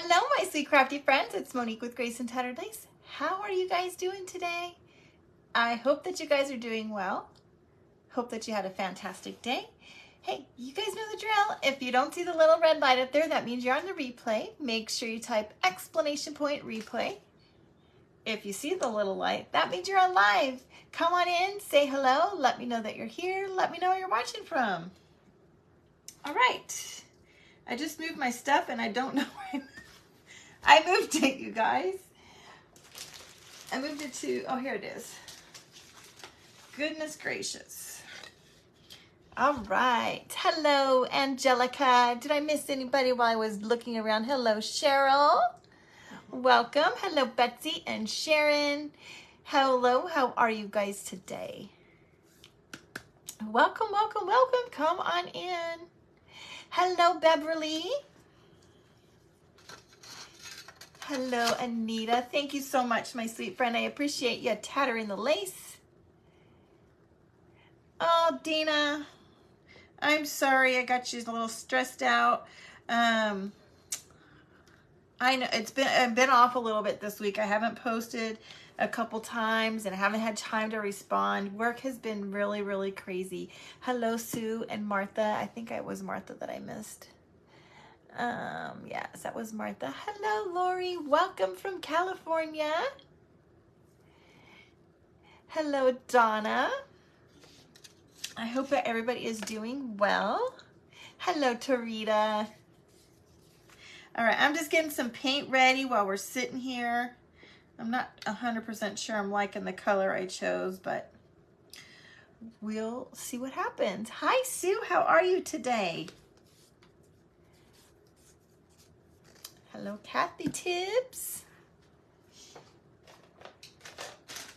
Hello, my sweet crafty friends. It's Monique with Grace and Tattered Lace. How are you guys doing today? I hope that you guys are doing well. Hope that you had a fantastic day. Hey, you guys know the drill. If you don't see the little red light up there, that means you're on the replay. Make sure you type exclamation point replay. If you see the little light, that means you're on live. Come on in, say hello, let me know that you're here, let me know where you're watching from. All right, I just moved my stuff and I don't know where I moved it, you guys. I moved it to, oh, here it is. Goodness gracious. All right, hello, Angelica. Did I miss anybody while I was looking around? Hello, Cheryl. Welcome. Hello, Betsy and Sharon. Hello, how are you guys today? Welcome, welcome, welcome. Come on in. Hello, Beverly. Hello, Anita. Thank you so much, my sweet friend. I appreciate you tattering the lace. Oh, Dina, I'm sorry I got you a little stressed out. I know I've been off a little bit this week. I haven't posted a couple times and I haven't had time to respond. Work has been really, really crazy. Hello, Sue and Martha. I think it was Martha that I missed. Yes, that was Martha. Hello, Lori. Welcome from California. Hello, Donna. I hope that everybody is doing well. Hello, Tarita. All right, I'm just getting some paint ready while we're sitting here. I'm not 100% sure I'm liking the color I chose, but we'll see what happens. Hi, Sue. How are you today? Hello, Kathy Tibbs.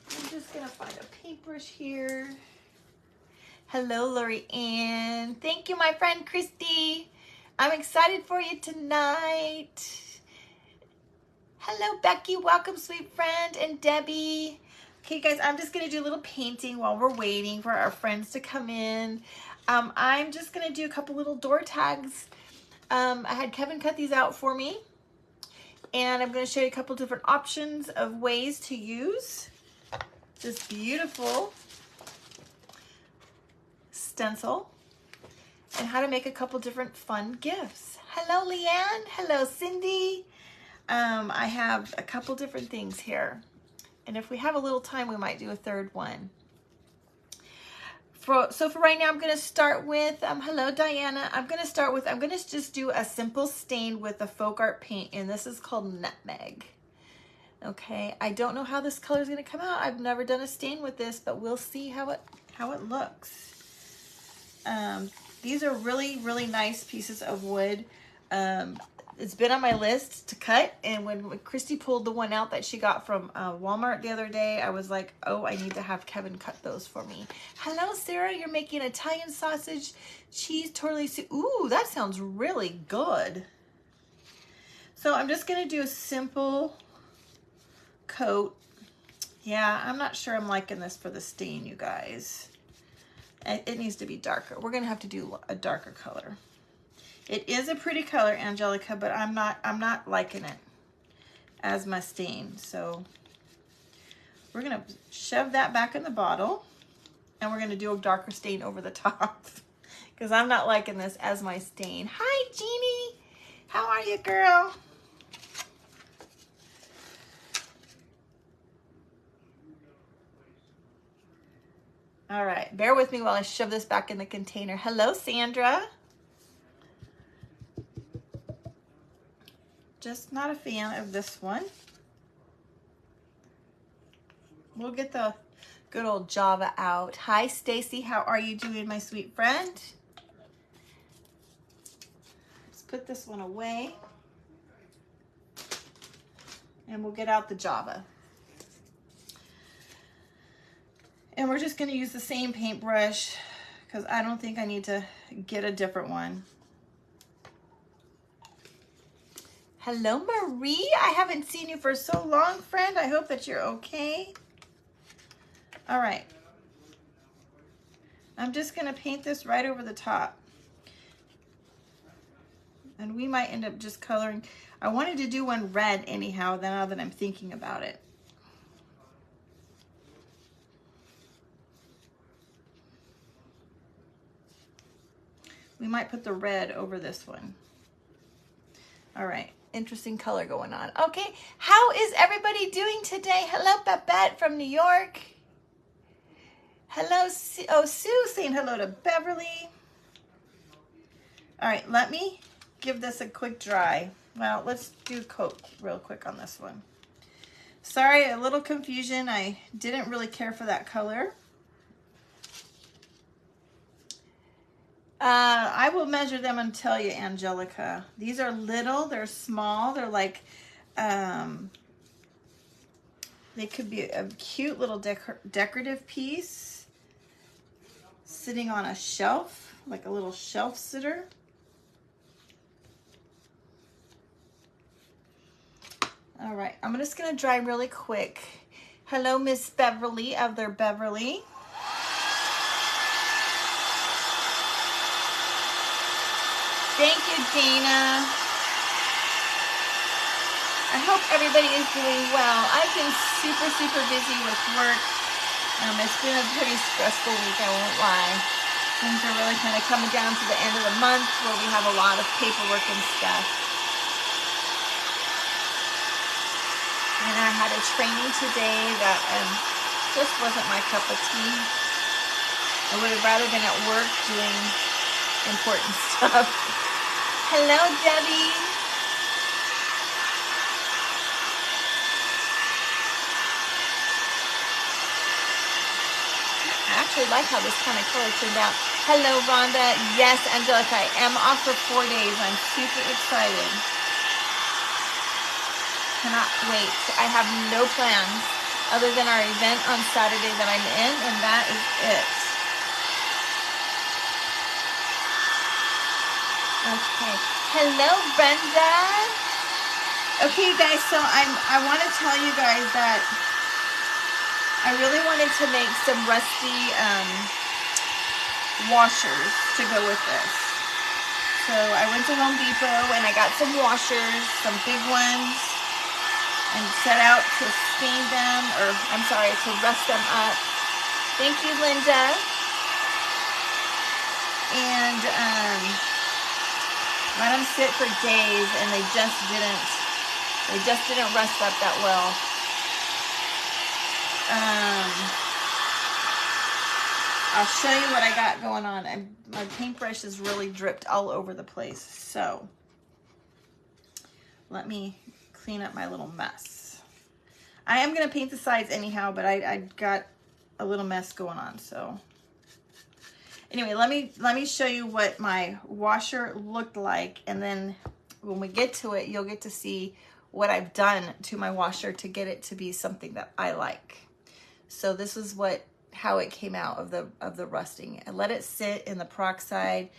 I'm just going to find a paintbrush here. Hello, Lori Ann. Thank you, my friend Christy. I'm excited for you tonight. Hello, Becky. Welcome, sweet friend, and Debbie. Okay, guys, I'm just going to do a little painting while we're waiting for our friends to come in. I'm just going to do a couple little door tags. I had Kevin cut these out for me, and I'm going to show you a couple different options of ways to use this beautiful stencil and how to make a couple different fun gifts. Hello, Leanne. Hello, Cindy. I have a couple different things here. And if we have a little time, we might do a third one. So for right now, I'm going to start with, hello, Diana. I'm going to just do a simple stain with the folk art paint, and this is called Nutmeg. Okay, I don't know how this color is going to come out. I've never done a stain with this, but we'll see how it looks. These are really, really nice pieces of wood. It's been on my list to cut, and when Christy pulled the one out that she got from Walmart the other day, I was like, oh, I need to have Kevin cut those for me. Hello, Sarah. You're making Italian sausage, cheese, tortellini soup. Ooh, that sounds really good. So I'm just going to do a simple coat. Yeah, I'm not sure I'm liking this for the stain, you guys. It needs to be darker. We're gonna have to do a darker color. It is a pretty color, Angelica, but I'm not liking it as my stain. So we're gonna shove that back in the bottle, and we're gonna do a darker stain over the top because I'm not liking this as my stain. Hi, Jeannie. How are you, girl? All right, bear with me while I shove this back in the container. Hello, Sandra. Just not a fan of this one. We'll get the good old Java out. Hi, Stacy. How are you doing, my sweet friend? Let's put this one away. And we'll get out the Java. And we're just going to use the same paintbrush because I don't think I need to get a different one. Hello, Marie. I haven't seen you for so long, friend. I hope that you're okay. All right. I'm just going to paint this right over the top. And we might end up just coloring. I wanted to do one red anyhow, now that I'm thinking about it. We might put the red over this one. All right, interesting color going on. Okay, how is everybody doing today? Hello, Babette from New York. Hello, Sue saying hello to Beverly. All right, let me give this a quick dry. Well, let's do coat real quick on this one. Sorry, a little confusion. I didn't really care for that color. I will measure them and tell you, Angelica. These are little, they're small, they're like, they could be a cute little decorative piece sitting on a shelf, like a little shelf sitter. All right, I'm just gonna dry really quick. Hello, Miss Beverly of their Beverly. Thank you, Dana. I hope everybody is doing well. I've been super, super busy with work. It's been a pretty stressful week, I won't lie. Things are really kind of coming down to the end of the month where we have a lot of paperwork and stuff. And I had a training today that just wasn't my cup of tea. I would have rather been at work doing important stuff. Hello, Debbie. I actually like how this kind of color turned out. Hello, Rhonda. Yes, Angelica, I am off for 4 days. I'm super excited. Cannot wait. I have no plans other than our event on Saturday that I'm in, and that is it. Okay. Hello, Brenda. Okay, you guys, so I want to tell you guys that I really wanted to make some rusty washers to go with this. So I went to Home Depot and I got some washers, some big ones, and set out to stain them, or I'm sorry, to rust them up. Thank you, Linda. And let them sit for days, and they just didn't rust up that well. I'll show you what I got going on. My paintbrush is really dripped all over the place, so let me clean up my little mess. I am going to paint the sides anyhow, but I got a little mess going on. So anyway, let me show you what my washer looked like, and then when we get to it, you'll get to see what I've done to my washer to get it to be something that I like. So this is how it came out of the rusting. I let it sit in the peroxide,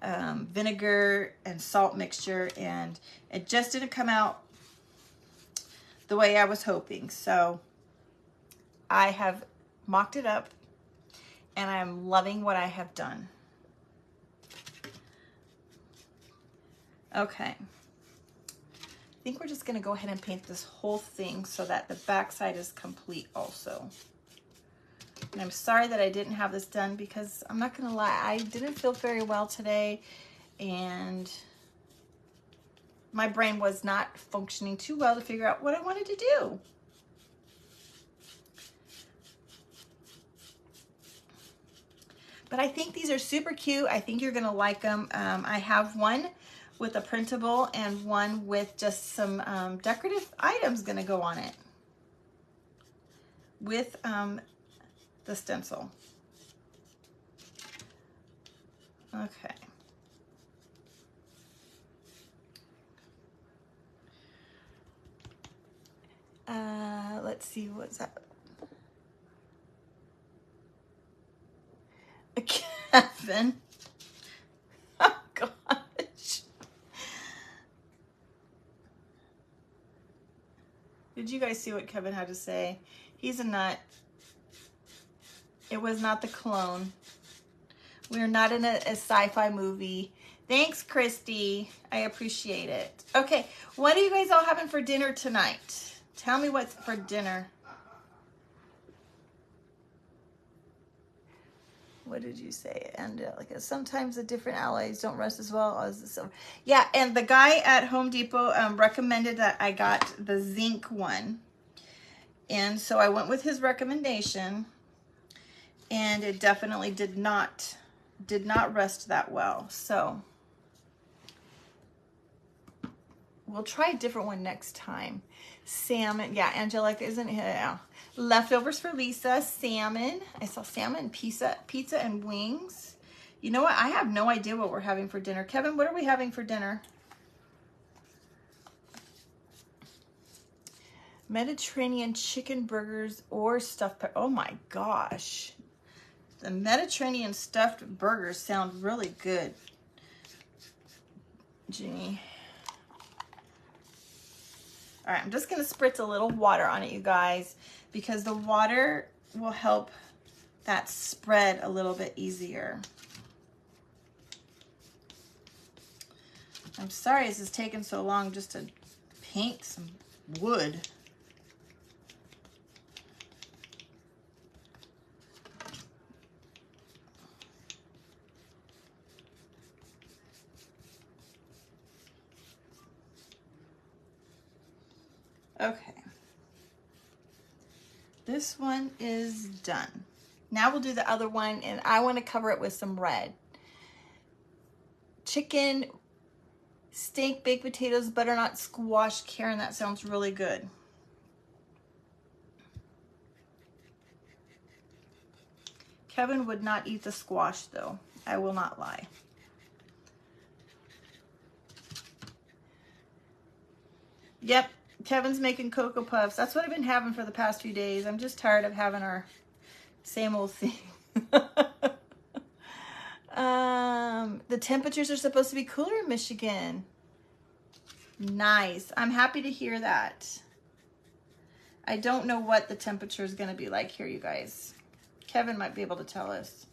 vinegar and salt mixture, and it just didn't come out the way I was hoping. So I have mocked it up, and I'm loving what I have done. Okay. I think we're just gonna go ahead and paint this whole thing so that the back side is complete also. And I'm sorry that I didn't have this done because I'm not gonna lie, I didn't feel very well today, and my brain was not functioning too well to figure out what I wanted to do. But I think these are super cute. I think you're gonna like them. I have one with a printable and one with just some decorative items gonna go on it with the stencil. Okay. Let's see, what's that? Kevin. Oh gosh. Did you guys see what Kevin had to say? He's a nut. It was not the clone. We're not in a sci-fi movie. Thanks, Christy. I appreciate it. Okay, what are you guys all having for dinner tonight? Tell me what's for dinner. What did you say? And like sometimes the different alloys don't rust as well as the silver. Yeah, and the guy at Home Depot recommended that I got the zinc one. And so I went with his recommendation, and it definitely did not rust that well. So we'll try a different one next time. Salmon, yeah, Angelica isn't here. Leftovers for Lisa, salmon. I saw salmon, pizza and wings. You know what? I have no idea what we're having for dinner. Kevin, what are we having for dinner? Mediterranean chicken burgers or stuffed pepper. Oh my gosh. The Mediterranean stuffed burgers sound really good. Ginny. All right, I'm just gonna spritz a little water on it, you guys, because the water will help that spread a little bit easier. I'm sorry this is taking so long just to paint some wood. Okay, this one is done. Now we'll do the other one, and I want to cover it with some red. Chicken, steak, baked potatoes, butternut squash. Karen, that sounds really good. Kevin would not eat the squash though. I will not lie. Yep. Kevin's making Cocoa Puffs. That's what I've been having for the past few days. I'm just tired of having our same old thing. The temperatures are supposed to be cooler in Michigan. Nice. I'm happy to hear that. I don't know what the temperature is going to be like here, you guys. Kevin might be able to tell us.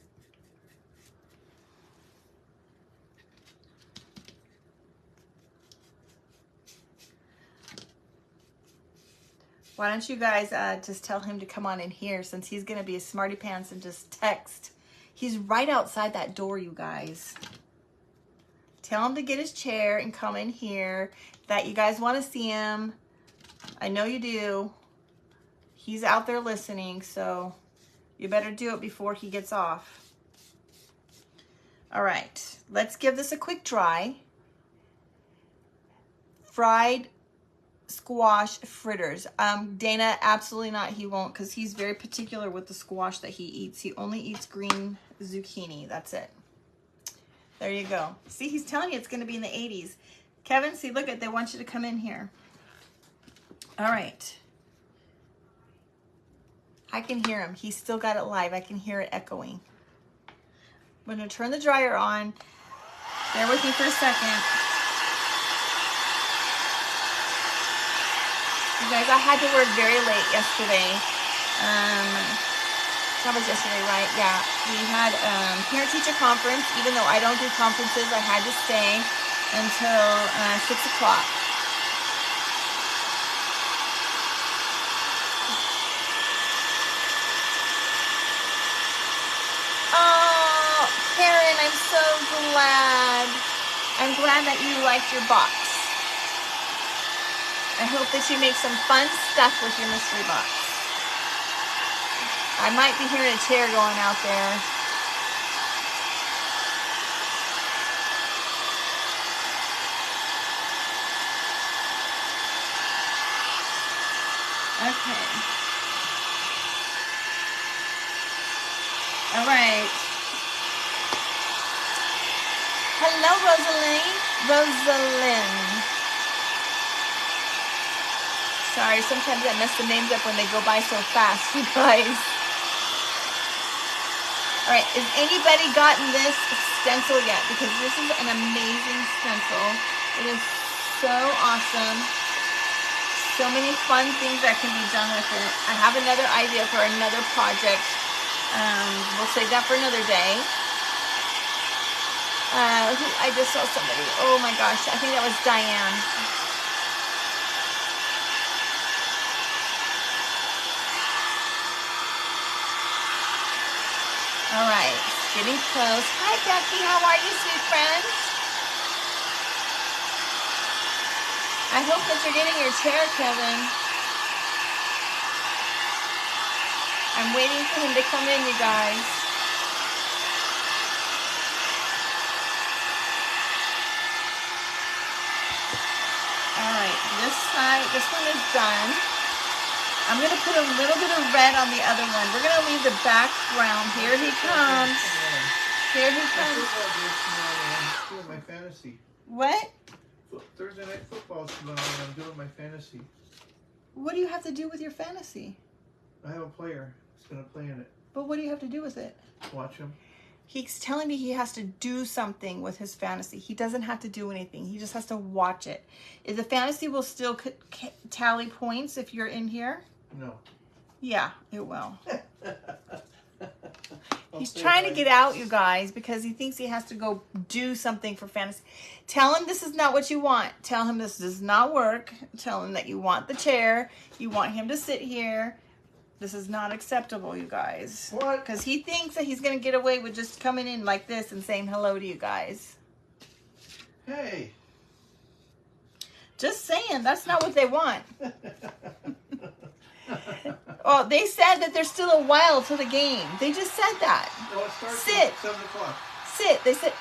Why don't you guys just tell him to come on in here, since he's going to be a smarty pants and just text. He's right outside that door, you guys. Tell him to get his chair and come in here. That you guys want to see him. I know you do. He's out there listening, so you better do it before he gets off. All right, let's give this a quick dry. Fried squash fritters. Dana, absolutely not. He won't, because he's very particular with the squash that he eats. He only eats green zucchini. That's it. There you go. See, he's telling you it's going to be in the 80s. Kevin, see, look at, they want you to come in here. All right. I can hear him. He's still got it live. I can hear it echoing. I'm going to turn the dryer on. Bear with me for a second. You guys, I had to work very late yesterday. That was yesterday, right? Yeah. We had parent-teacher conference. Even though I don't do conferences, I had to stay until 6 o'clock. Oh, Karen, I'm so glad. I'm glad that you liked your box. I hope that you make some fun stuff with your mystery box. I might be hearing a chair going out there. Okay. All right. Hello, Rosalind. Sorry, sometimes I mess the names up when they go by so fast, you guys. All right, has anybody gotten this stencil yet? Because this is an amazing stencil. It is so awesome. So many fun things that can be done with it. I have another idea for another project. We'll save that for another day. I just saw somebody. Oh my gosh, I think that was Diane. All right, getting close. Hi, Becky. How are you, sweet friend? I hope that you're getting your chair, Kevin. I'm waiting for him to come in, you guys. All right, this side, this one is done. I'm going to put a little bit of red on the other one. We're going to leave the background. Here he comes. Here he comes. I'm doing my fantasy. What? Thursday night football tomorrow and I'm doing my fantasy. What do you have to do with your fantasy? I have a player that's going to play in it. But what do you have to do with it? Watch him. He's telling me he has to do something with his fantasy. He doesn't have to do anything. He just has to watch it. The fantasy will still tally points if you're in here? No. Yeah, it will. He's trying to get out, you guys, because he thinks he has to go do something for fantasy. Tell him this is not what you want. Tell him this does not work. Tell him that you want the chair. You want him to sit here. This is not acceptable, you guys. What? Because he thinks that he's going to get away with just coming in like this and saying hello to you guys. Hey. Just saying, that's not what they want. Well, they said that there's still a while to the game. They just said that. No, it starts Sit. at 7 o'clock. Sit. They said,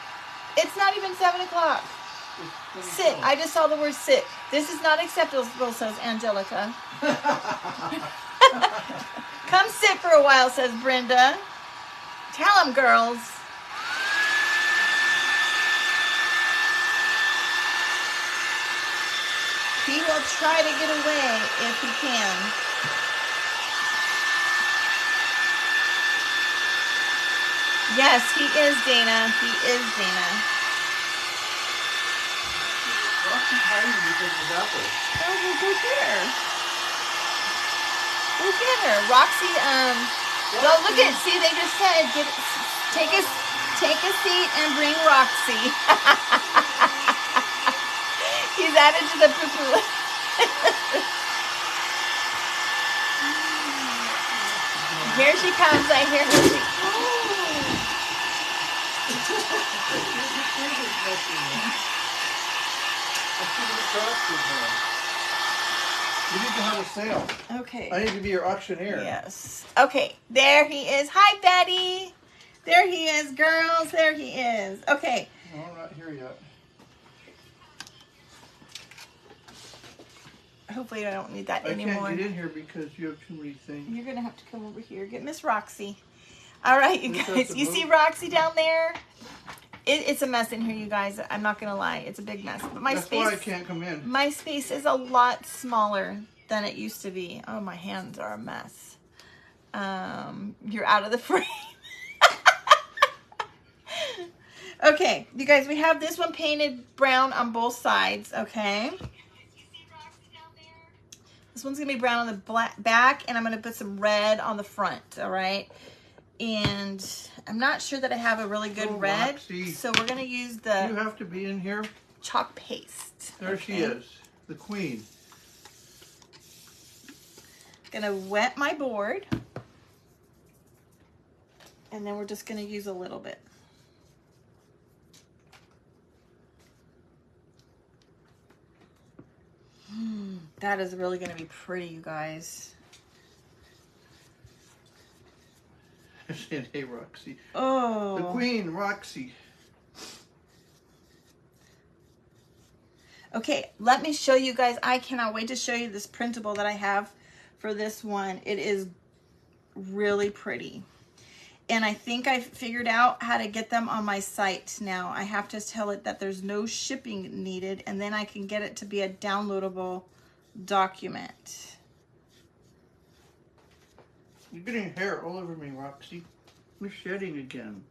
it's not even 7 o'clock. Sit. I just saw the word sit. This is not acceptable, says Angelica. Come sit for a while, says Brenda. Tell them, girls. He will try to get away if he can. Yes, he is, Dana. He is, Dana. Roxy's hiding because of apples. Oh, well, go get her. Go get her. Roxy, well, look at, see, they just said, take a seat and bring Roxy. He's added to the poo-poo. Here she comes. I hear her. You need to have a sale. Okay. I need to be your auctioneer. Yes. Okay. There he is. Hi, Betty. There he is, girls. There he is. Okay. No, I'm not here yet. Hopefully I don't need that anymore. I can't get in here because you have too many things. You're going to have to come over here. Get Miss Roxy. All right, you guys. You see Roxy down there? It's a mess in here, you guys. I'm not going to lie. It's a big mess. But That's why I can't come in. My space is a lot smaller than it used to be. Oh, my hands are a mess. You're out of the frame. Okay, you guys, we have this one painted brown on both sides, okay? This one's going to be brown on the back, and I'm going to put some red on the front, all right? And I'm not sure that I have a really good red, Roxy. So we're going to use the... You have to be in here. Chalk paste. There she is, the queen. Gonna wet my board, and then we're just gonna use a little bit. That is really gonna be pretty, you guys. I'm saying, hey, Roxy. Oh. The queen, Roxy. Okay, let me show you guys. I cannot wait to show you this printable that I have for this one. It is really pretty. And I think I figured out how to get them on my site now. I have to tell it that there's no shipping needed, and then I can get it to be a downloadable document. You're getting hair all over me, Roxy. You're shedding again.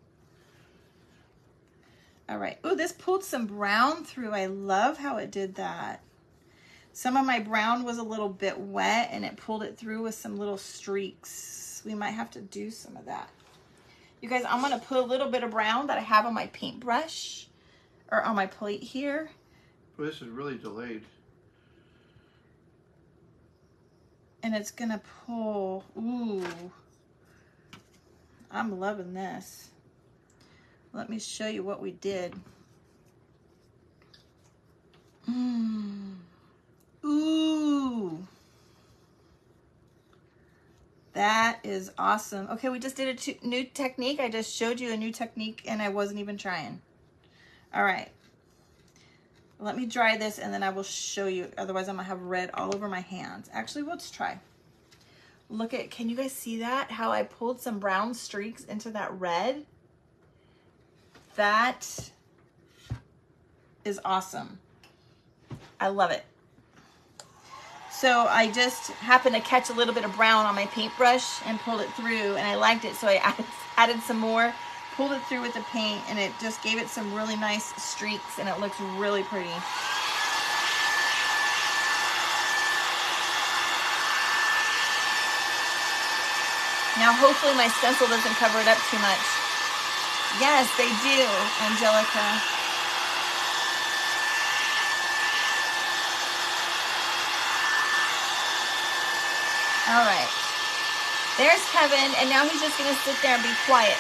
All right. Oh, this pulled some brown through. I love how it did that. Some of my brown was a little bit wet, and it pulled it through with some little streaks. We might have to do some of that. You guys, I'm going to put a little bit of brown that I have on my paintbrush. or on my plate here. Well, this is really delayed. And it's gonna pull. Ooh, I'm loving this. Let me show you what we did. Ooh, that is awesome. Okay, we just did a new technique. I just showed you a new technique and I wasn't even trying. All right, let me dry this and then I will show you. Otherwise I'm gonna have red all over my hands. Actually, let's try. Look at, can you guys see that? How I pulled some brown streaks into that red? That is awesome. I love it. So I just happened to catch a little bit of brown on my paintbrush and pulled it through, and I liked it, so I added some more, pulled it through with the paint, and it just gave it some really nice streaks, and it looks really pretty. Now hopefully my stencil doesn't cover it up too much. Yes, they do, Angelica. All right, there's Kevin, and now he's just gonna sit there and be quiet.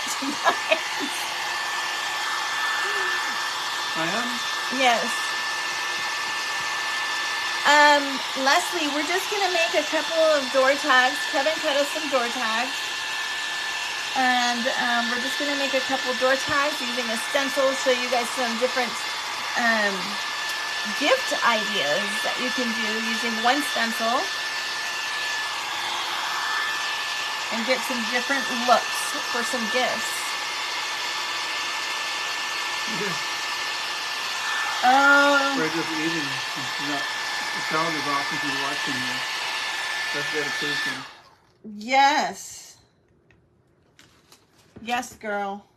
I am? Yes. Leslie, we're just gonna make a couple of door tags. Kevin cut us some door tags. And we're just gonna make a couple door tags using a stencil, show you guys some different gift ideas that you can do using one stencil. And get some different looks for some gifts. Yeah. Oh. We're just eating. The sound is awesome to be watching you. That's dedication. Yes. Yes, girl.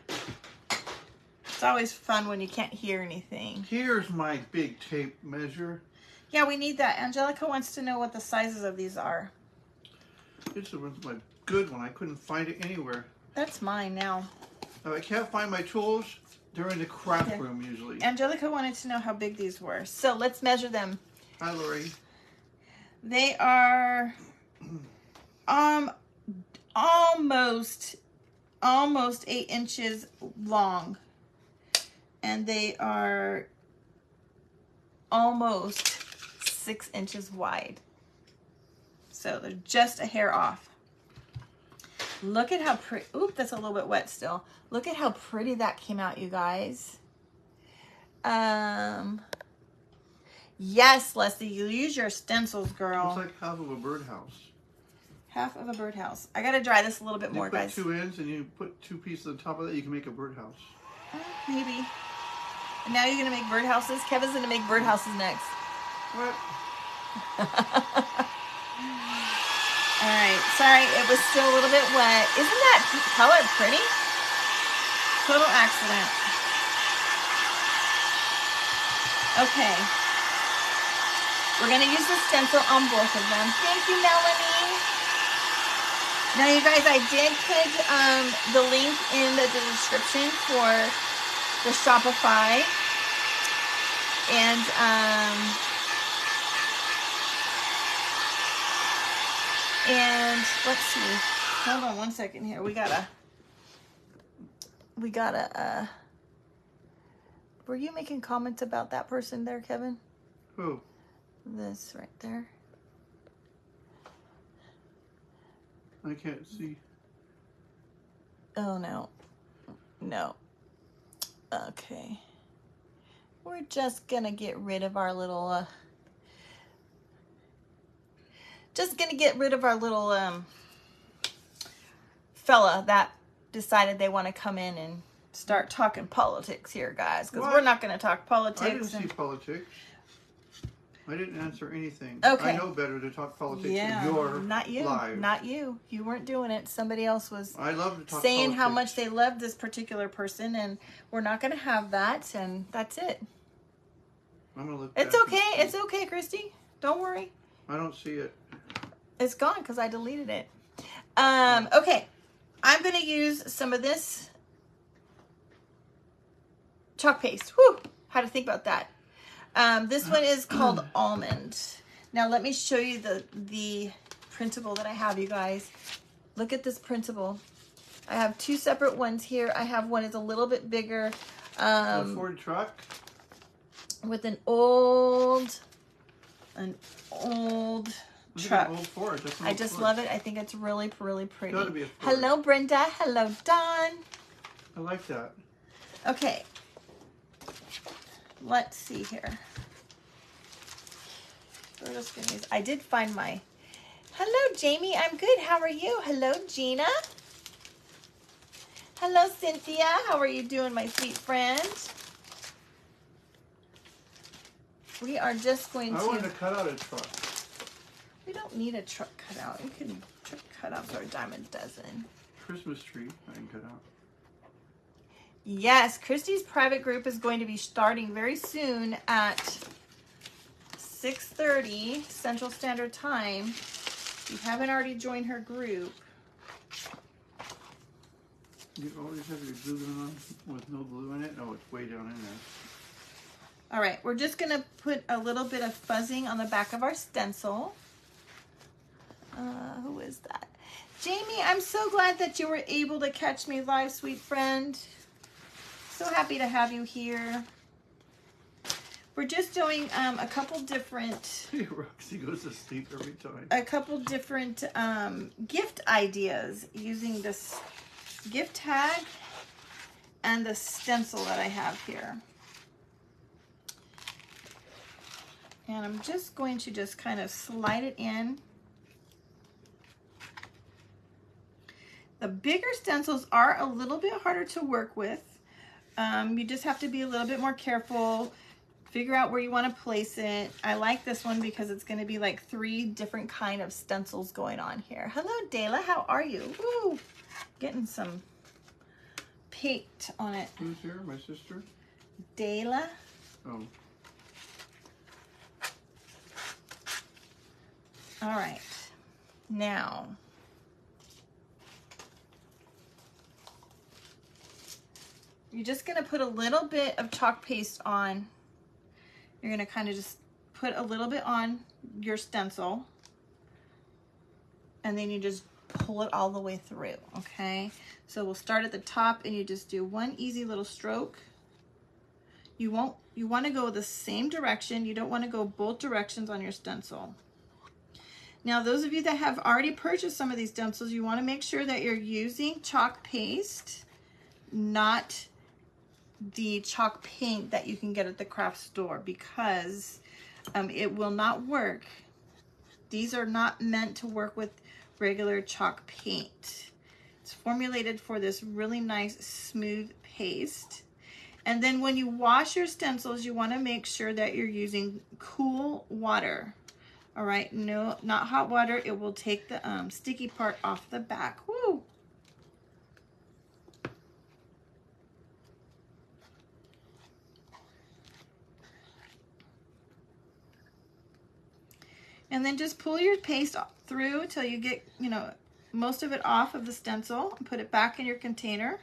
It's always fun when you can't hear anything. Here's my big tape measure. Yeah, we need that. Angelica wants to know what the sizes of these are. This was my good one. I couldn't find it anywhere. That's mine now. Now, I can't find my tools. They're in the craft room usually. Angelica wanted to know how big these were. So let's measure them. Hi, Lori. They are almost 8 inches long. And they are almost 6 inches wide. So they're just a hair off. Look at how pretty, oop, that's a little bit wet still. Look at how pretty that came out, you guys. Yes, Leslie, you use your stencils, girl. Looks like half of a birdhouse. Half of a birdhouse. I gotta dry this a little bit more, guys. You put 2 ends and you put 2 pieces on top of that, you can make a birdhouse. Maybe. And now you're gonna make birdhouses? Kevin's gonna make birdhouses next. What? All right, sorry, it was still a little bit wet. Isn't that color pretty? Total accident. Okay. We're gonna use the stencil on both of them. Thank you, Melanie. Now, you guys, I did put the link in the description for the Shopify. And let's see. Hold on one second here. We gotta, were you making comments about that person there, Kevin? Who? This right there. I can't see. Oh, no. No. Okay. We're just gonna get rid of our little, fella that decided they want to come in and start talking politics here, guys, because we're not going to talk politics. I didn't see politics. I didn't answer anything. Okay. I know better to talk politics than your not you. live. Not you. You weren't doing it. Somebody else was I love to talk saying politics. how much they loved this particular person, and we're not going to have that, and that's it. I'm gonna look It's okay. It's okay, Christy. Don't worry. I don't see it. It's gone because I deleted it. Okay. I'm going to use some of this chalk paste. Whew, how to think about that. This one is called Almond. Now let me show you the printable that I have, you guys. Look at this printable. I have two separate ones here. I have one that's a little bit bigger. A Ford truck? With an old truck. Old Ford. I just Ford. love it. I think it's really, really pretty. It's gotta be a Ford. Hello, Brenda. Hello, Dawn. I like that. Okay. Let's see here. We're just gonna use, I did find my, hello, Jamie. I'm good. How are you? Hello, Gina. Hello, Cynthia. How are you doing, my sweet friend? We are just going to... I want to cut out a truck. We don't need a truck cutout. You can truck cutouts are a dime a dozen. Christmas tree I can cut out. Yes, Christy's private group is going to be starting very soon at 6:30 Central Standard Time. If you haven't already joined her group. You always have your glue gun on with no glue in it? Oh, it's way down in there. All right, we're just gonna put a little bit of fuzzing on the back of our stencil. Who is that? Jamie, I'm so glad that you were able to catch me live, sweet friend. So happy to have you here. We're just doing a couple different... Roxy goes to sleep every time. A couple different gift ideas using this gift tag and the stencil that I have here. And I'm just going to just kind of slide it in. The bigger stencils are a little bit harder to work with. You just have to be a little bit more careful. Figure out where you want to place it. I like this one because it's going to be like 3 different kind of stencils going on here. Hello, Dayla. How are you? Woo! Getting some paint on it. Who's here? My sister? Dayla. Oh. All right. Now, you're just going to put a little bit of chalk paste on. You're going to kind of just put a little bit on your stencil. And then you just pull it all the way through, okay? So we'll start at the top and you just do one easy little stroke. You want to go the same direction. You don't want to go both directions on your stencil. Now, those of you that have already purchased some of these stencils, you want to make sure that you're using chalk paste, not the chalk paint that you can get at the craft store, because it will not work. These are not meant to work with regular chalk paint. It's formulated for this really nice smooth paste. And then when you wash your stencils, you want to make sure that you're using cool water. All right, no, not hot water. It will take the sticky part off the back. Woo! And then just pull your paste through until you get, most of it off of the stencil and put it back in your container.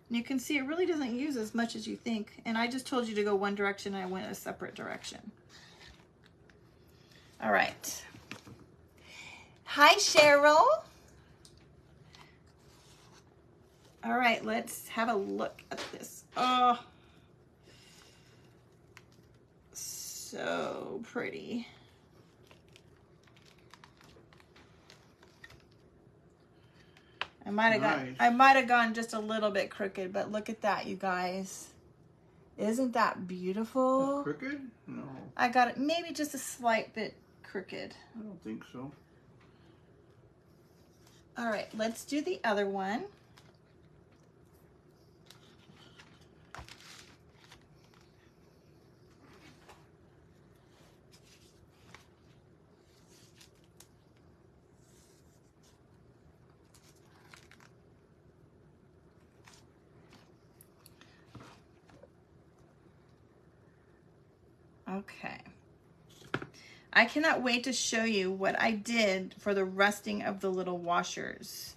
And you can see it really doesn't use as much as you think. And I just told you to go one direction and I went a separate direction. All right. Hi, Cheryl. All right, let's have a look at this. Oh, so pretty. I might have gone just a little bit crooked, but look at that, you guys. Isn't that beautiful? It's crooked? No. I got it maybe just a slight bit crooked. I don't think so. All right, let's do the other one. Okay. I cannot wait to show you what I did for the rusting of the little washers.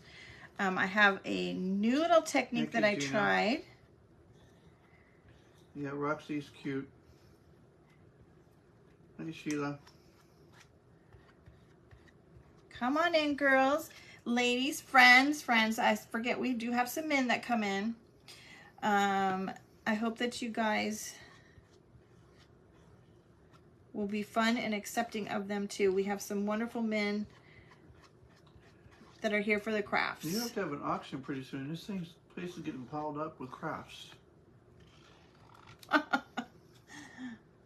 I have a new little technique that I tried. Yeah, Roxy's cute. Hey, Sheila. Come on in, girls. Ladies, friends. I forget we do have some men that come in. I hope that you guys will be fun and accepting of them too. We have some wonderful men that are here for the crafts. You have to have an auction pretty soon. This place is getting piled up with crafts.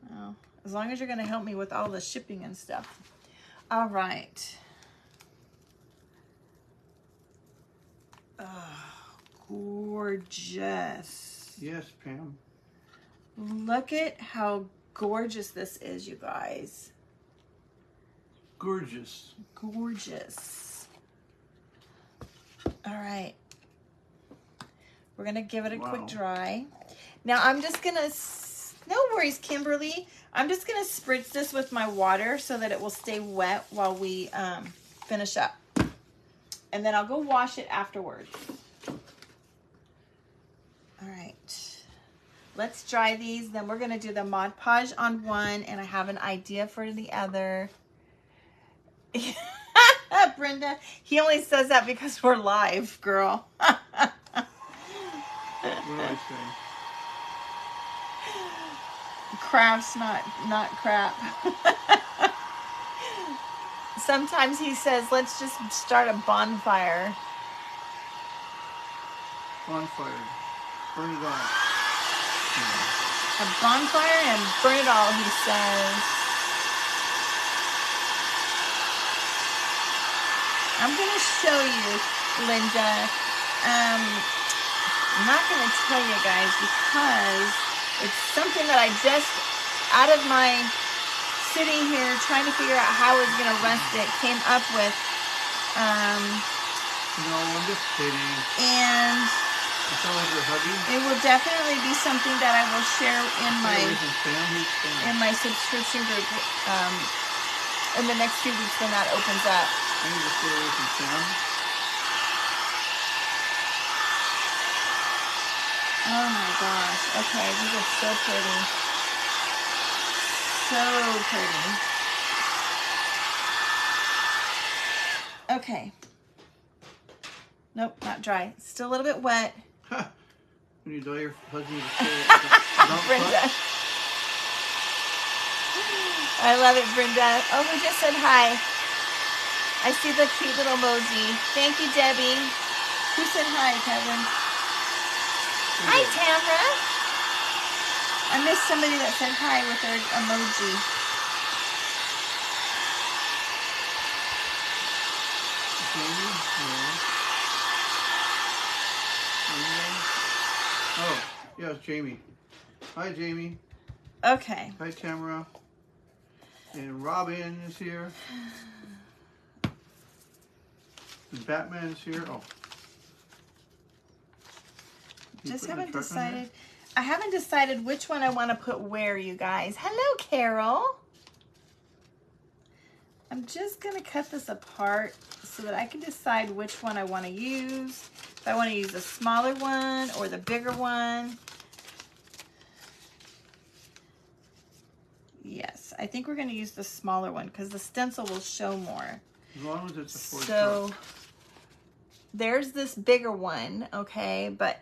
Well, as long as you're going to help me with all the shipping and stuff. All right. Oh, gorgeous. Yes, Pam. Look at how gorgeous this is, you guys. Gorgeous. Gorgeous. All right. We're going to give it a quick dry. Now I'm just going to, no worries, Kimberly. I'm just going to spritz this with my water so that it will stay wet while we finish up. And then I'll go wash it afterwards. All right. Let's dry these. Then we're going to do the Mod Podge on one, and I have an idea for the other. Brenda, he only says that because we're live, girl. What do I say? Crafts, not crap. Sometimes he says, let's just start a bonfire. Bonfire. Burn it all. A bonfire and burn it all, he says. I'm going to show you, Linda. I'm not going to tell you guys because it's something that I just, out of my sitting here trying to figure out how I was going to rest it, came up with. No, I'm just kidding. And I sound like you're hugging. it will definitely be something that I will share in my subscription group in the next few weeks when that opens up. I need to stay away from Sam. Oh my gosh. Okay, these are so pretty. So pretty. Okay. Nope, not dry. Still a little bit wet. When you dye your husband with a Brenda. I love it, Brenda. Oh, who just said hi? I see the cute little emoji. Thank you, Debbie. Who said hi, Kevin? Hi, Tamra. I missed somebody that said hi with their emoji. Oh, yeah, it's Jamie. Hi, Jamie. Okay. Hi, Tamara. And Robin is here. And Batman is here. Oh. Just haven't decided. I haven't decided which one I want to put where, you guys. Hello, Carol. I'm just going to cut this apart so that I can decide which one I want to use. If I want to use the smaller one or the bigger one. Yes, I think we're going to use the smaller one because the stencil will show more. As long as it's a 4 So there's this bigger one, okay, but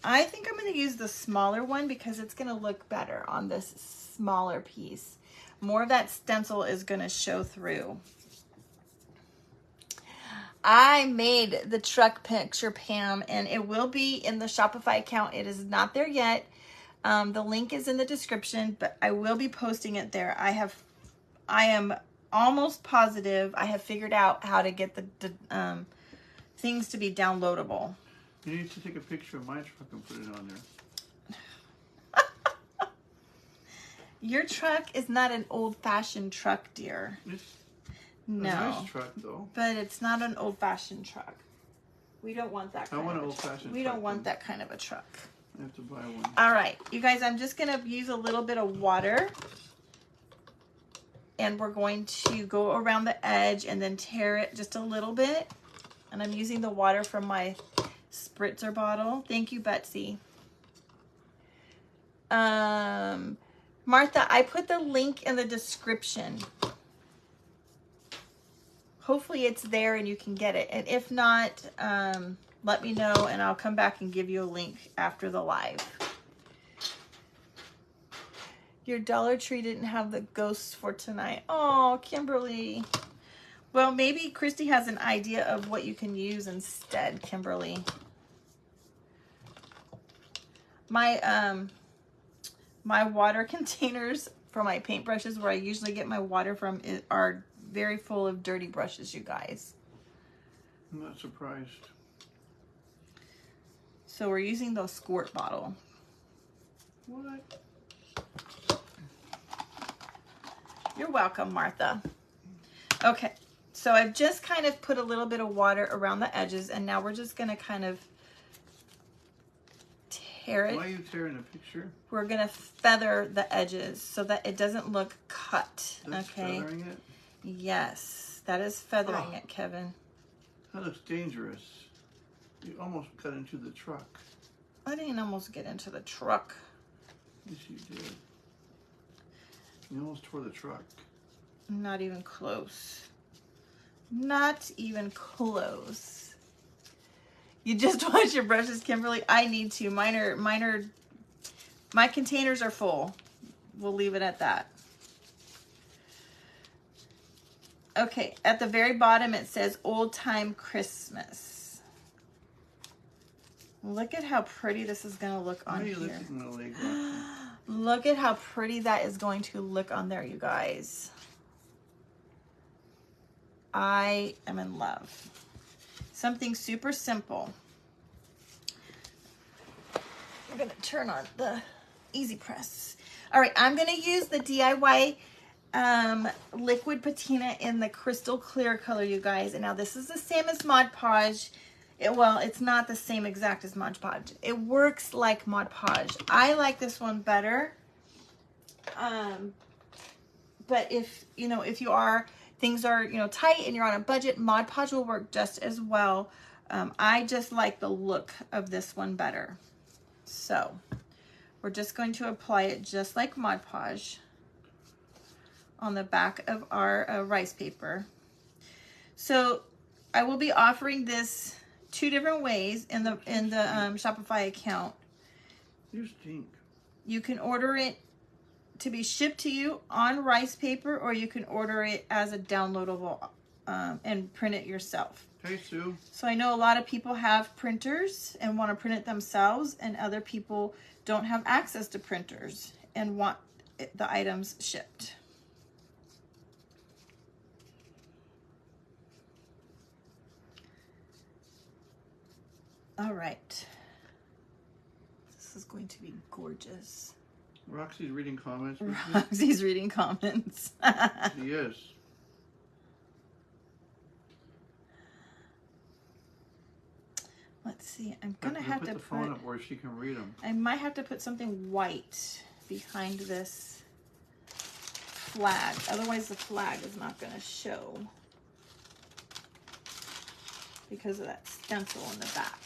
I think I'm going to use the smaller one because it's going to look better on this smaller piece. More of that stencil is going to show through. I made the truck picture, Pam, and it will be in the Shopify account. It is not there yet. The link is in the description, but I will be posting it there. I am almost positive I have figured out how to get the things to be downloadable. You need to take a picture of my truck and put it on there. Your truck is not an old-fashioned truck, dear. It's No. a nice truck, though. But it's not an old-fashioned truck. We don't want that kind I want of an a truck. old-fashioned We truck, don't want then. that kind of a truck. I have to buy one. All right, you guys, I'm just going to use a little bit of water. And we're going to go around the edge and then tear it just a little bit. And I'm using the water from my spritzer bottle. Thank you, Betsy. Martha, I put the link in the description. Hopefully it's there and you can get it. And if not, let me know and I'll come back and give you a link after the live. Your Dollar Tree didn't have the ghosts for tonight. Oh, Kimberly. Well, maybe Christy has an idea of what you can use instead, Kimberly. My my water containers for my paintbrushes, where I usually get my water from, are very full of dirty brushes, you guys. I'm not surprised. So we're using the squirt bottle. What? You're welcome, Martha. Okay, so I've just kind of put a little bit of water around the edges, and now we're just gonna kind of tear it. Why are you tearing the picture? We're gonna feather the edges so that it doesn't look cut. That's okay. feathering it? Yes, that is feathering it, Kevin. That looks dangerous. You almost got into the truck. I didn't almost get into the truck. Yes, you did. You almost tore the truck. Not even close. Not even close. You just wash your brushes, Kimberly? I need to. My containers are full. We'll leave it at that. Okay, at the very bottom it says Old Time Christmas. Look at how pretty this is going to look on here. Why are you lifting my leg up? Look at how pretty that is going to look on there, you guys. I am in love. Something super simple. I'm going to turn on the Easy Press. All right, I'm going to use the DIY liquid patina in the crystal clear color, you guys. And now this is the same as Mod Podge. Well, it's not the same exact as Mod Podge. It works like Mod Podge. I like this one better. But if things are, tight and you're on a budget, Mod Podge will work just as well. I just like the look of this one better. So we're just going to apply it just like Mod Podge on the back of our rice paper. So I will be offering this 2 different ways in the Shopify account. You stink. You can order it to be shipped to you on rice paper, or you can order it as a downloadable and print it yourself. Hey, Sue. So I know a lot of people have printers and want to print it themselves, and other people don't have access to printers and want the items shipped. All right. This is going to be gorgeous. Roxy's reading comments. Roxy's reading comments. She is. Let's see. I'm going to have to put the phone up where she can read them. I might have to put something white behind this flag. Otherwise the flag is not going to show because of that stencil in the back.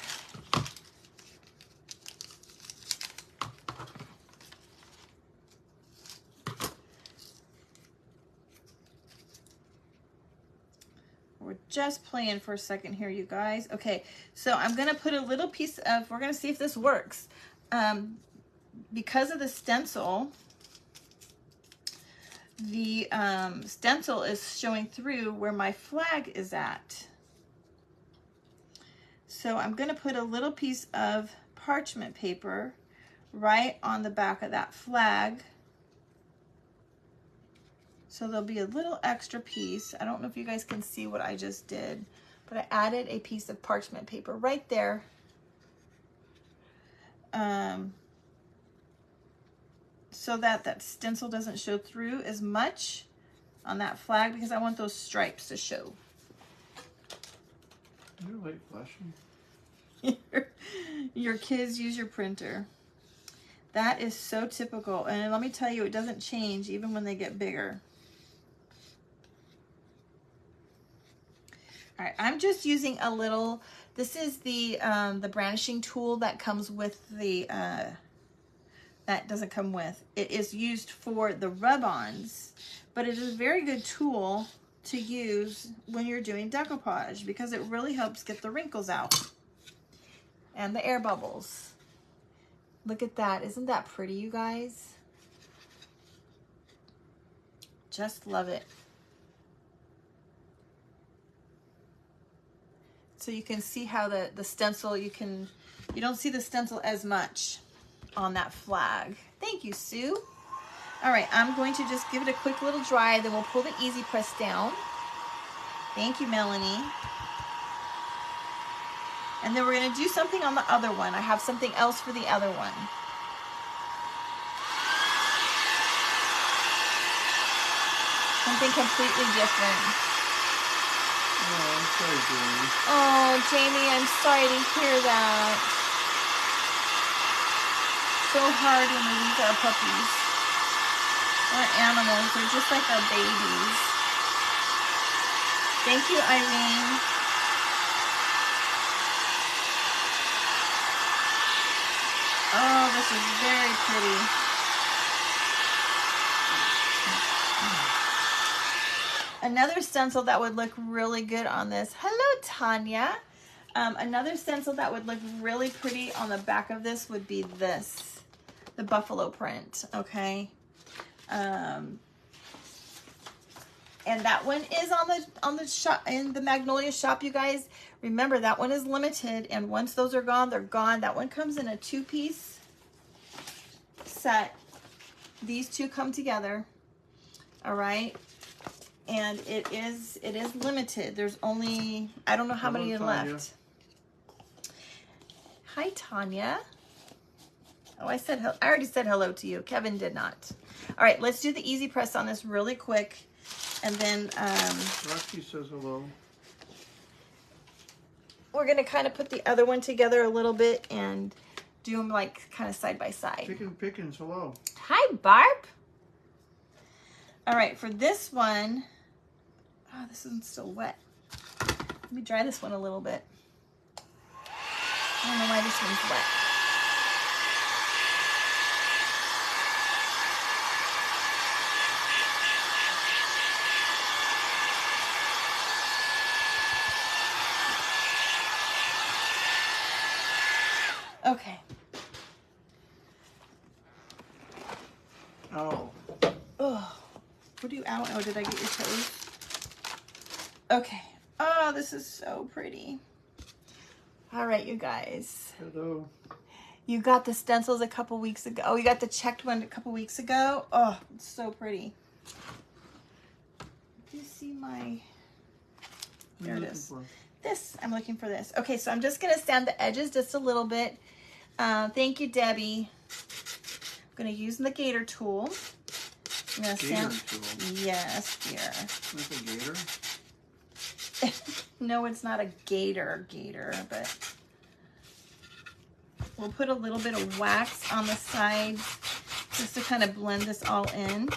We're just playing for a second here, you guys. Okay, so I'm going to put a little piece of, we're going to see if this works. Because of the stencil, the stencil is showing through where my flag is at. So I'm going to put a little piece of parchment paper right on the back of that flag. So there'll be a little extra piece. I don't know if you guys can see what I just did, but I added a piece of parchment paper right there. So that stencil doesn't show through as much on that flag, because I want those stripes to show. Is your light flashing? Your kids use your printer. That is so typical. And let me tell you, it doesn't change even when they get bigger. All right, I'm just using a little, this is the brandishing tool that comes with the that doesn't come with. It is used for the rub-ons, but it is a very good tool to use when you're doing decoupage because it really helps get the wrinkles out and the air bubbles. Look at that. Isn't that pretty, you guys? Just love it. So you can see how the stencil, you don't see the stencil as much on that flag. Thank you, Sue. All right, I'm going to just give it a quick little dry, then we'll pull the easy press down. Thank you, Melanie. And then we're gonna do something on the other one. I have something else for the other one. Something completely different. Oh, I'm sorry, Jamie. Oh, Jamie, I'm sorry to hear that. So hard when we lose our puppies. Our animals, they're just like our babies. Thank you, Irene. Oh, this is very pretty. Another stencil that would look really good on this. Hello, Tanya. Another stencil that would look really pretty on the back of this would be this, the buffalo print, okay? And that one is on the shop in the Magnolia shop, you guys. Remember, that one is limited, and once those are gone, they're gone. That one comes in a 2-piece set. These two come together, all right? And it is limited. There's only, I don't know how many are left. Hi, Tanya. Oh, I already said hello to you. Kevin did not. All right, let's do the easy press on this really quick. And then Roxy says hello. We're gonna kind of put the other one together a little bit and do them like kind of side by side. Chicken Pickens, hello. Hi, Barb. All right, for this one, oh, this isn't still wet. Let me dry this one a little bit. I don't know why this one's wet. Okay. Oh. Oh, what do you, ow, oh, did I get your toes? Okay. Oh, this is so pretty. All right, you guys. Hello. You got the stencils a couple weeks ago. Oh, you got the checked one a couple weeks ago. Oh, it's so pretty. Do you see my, there it is. This, I'm looking for this. Okay, so I'm just gonna sand the edges just a little bit. Thank you, Debbie. I'm gonna use the gator tool. I'm gonna Gator sand. tool? Yes, dear. With a gator? No, it's not a gator, but we'll put a little bit of wax on the sides just to kind of blend this all in.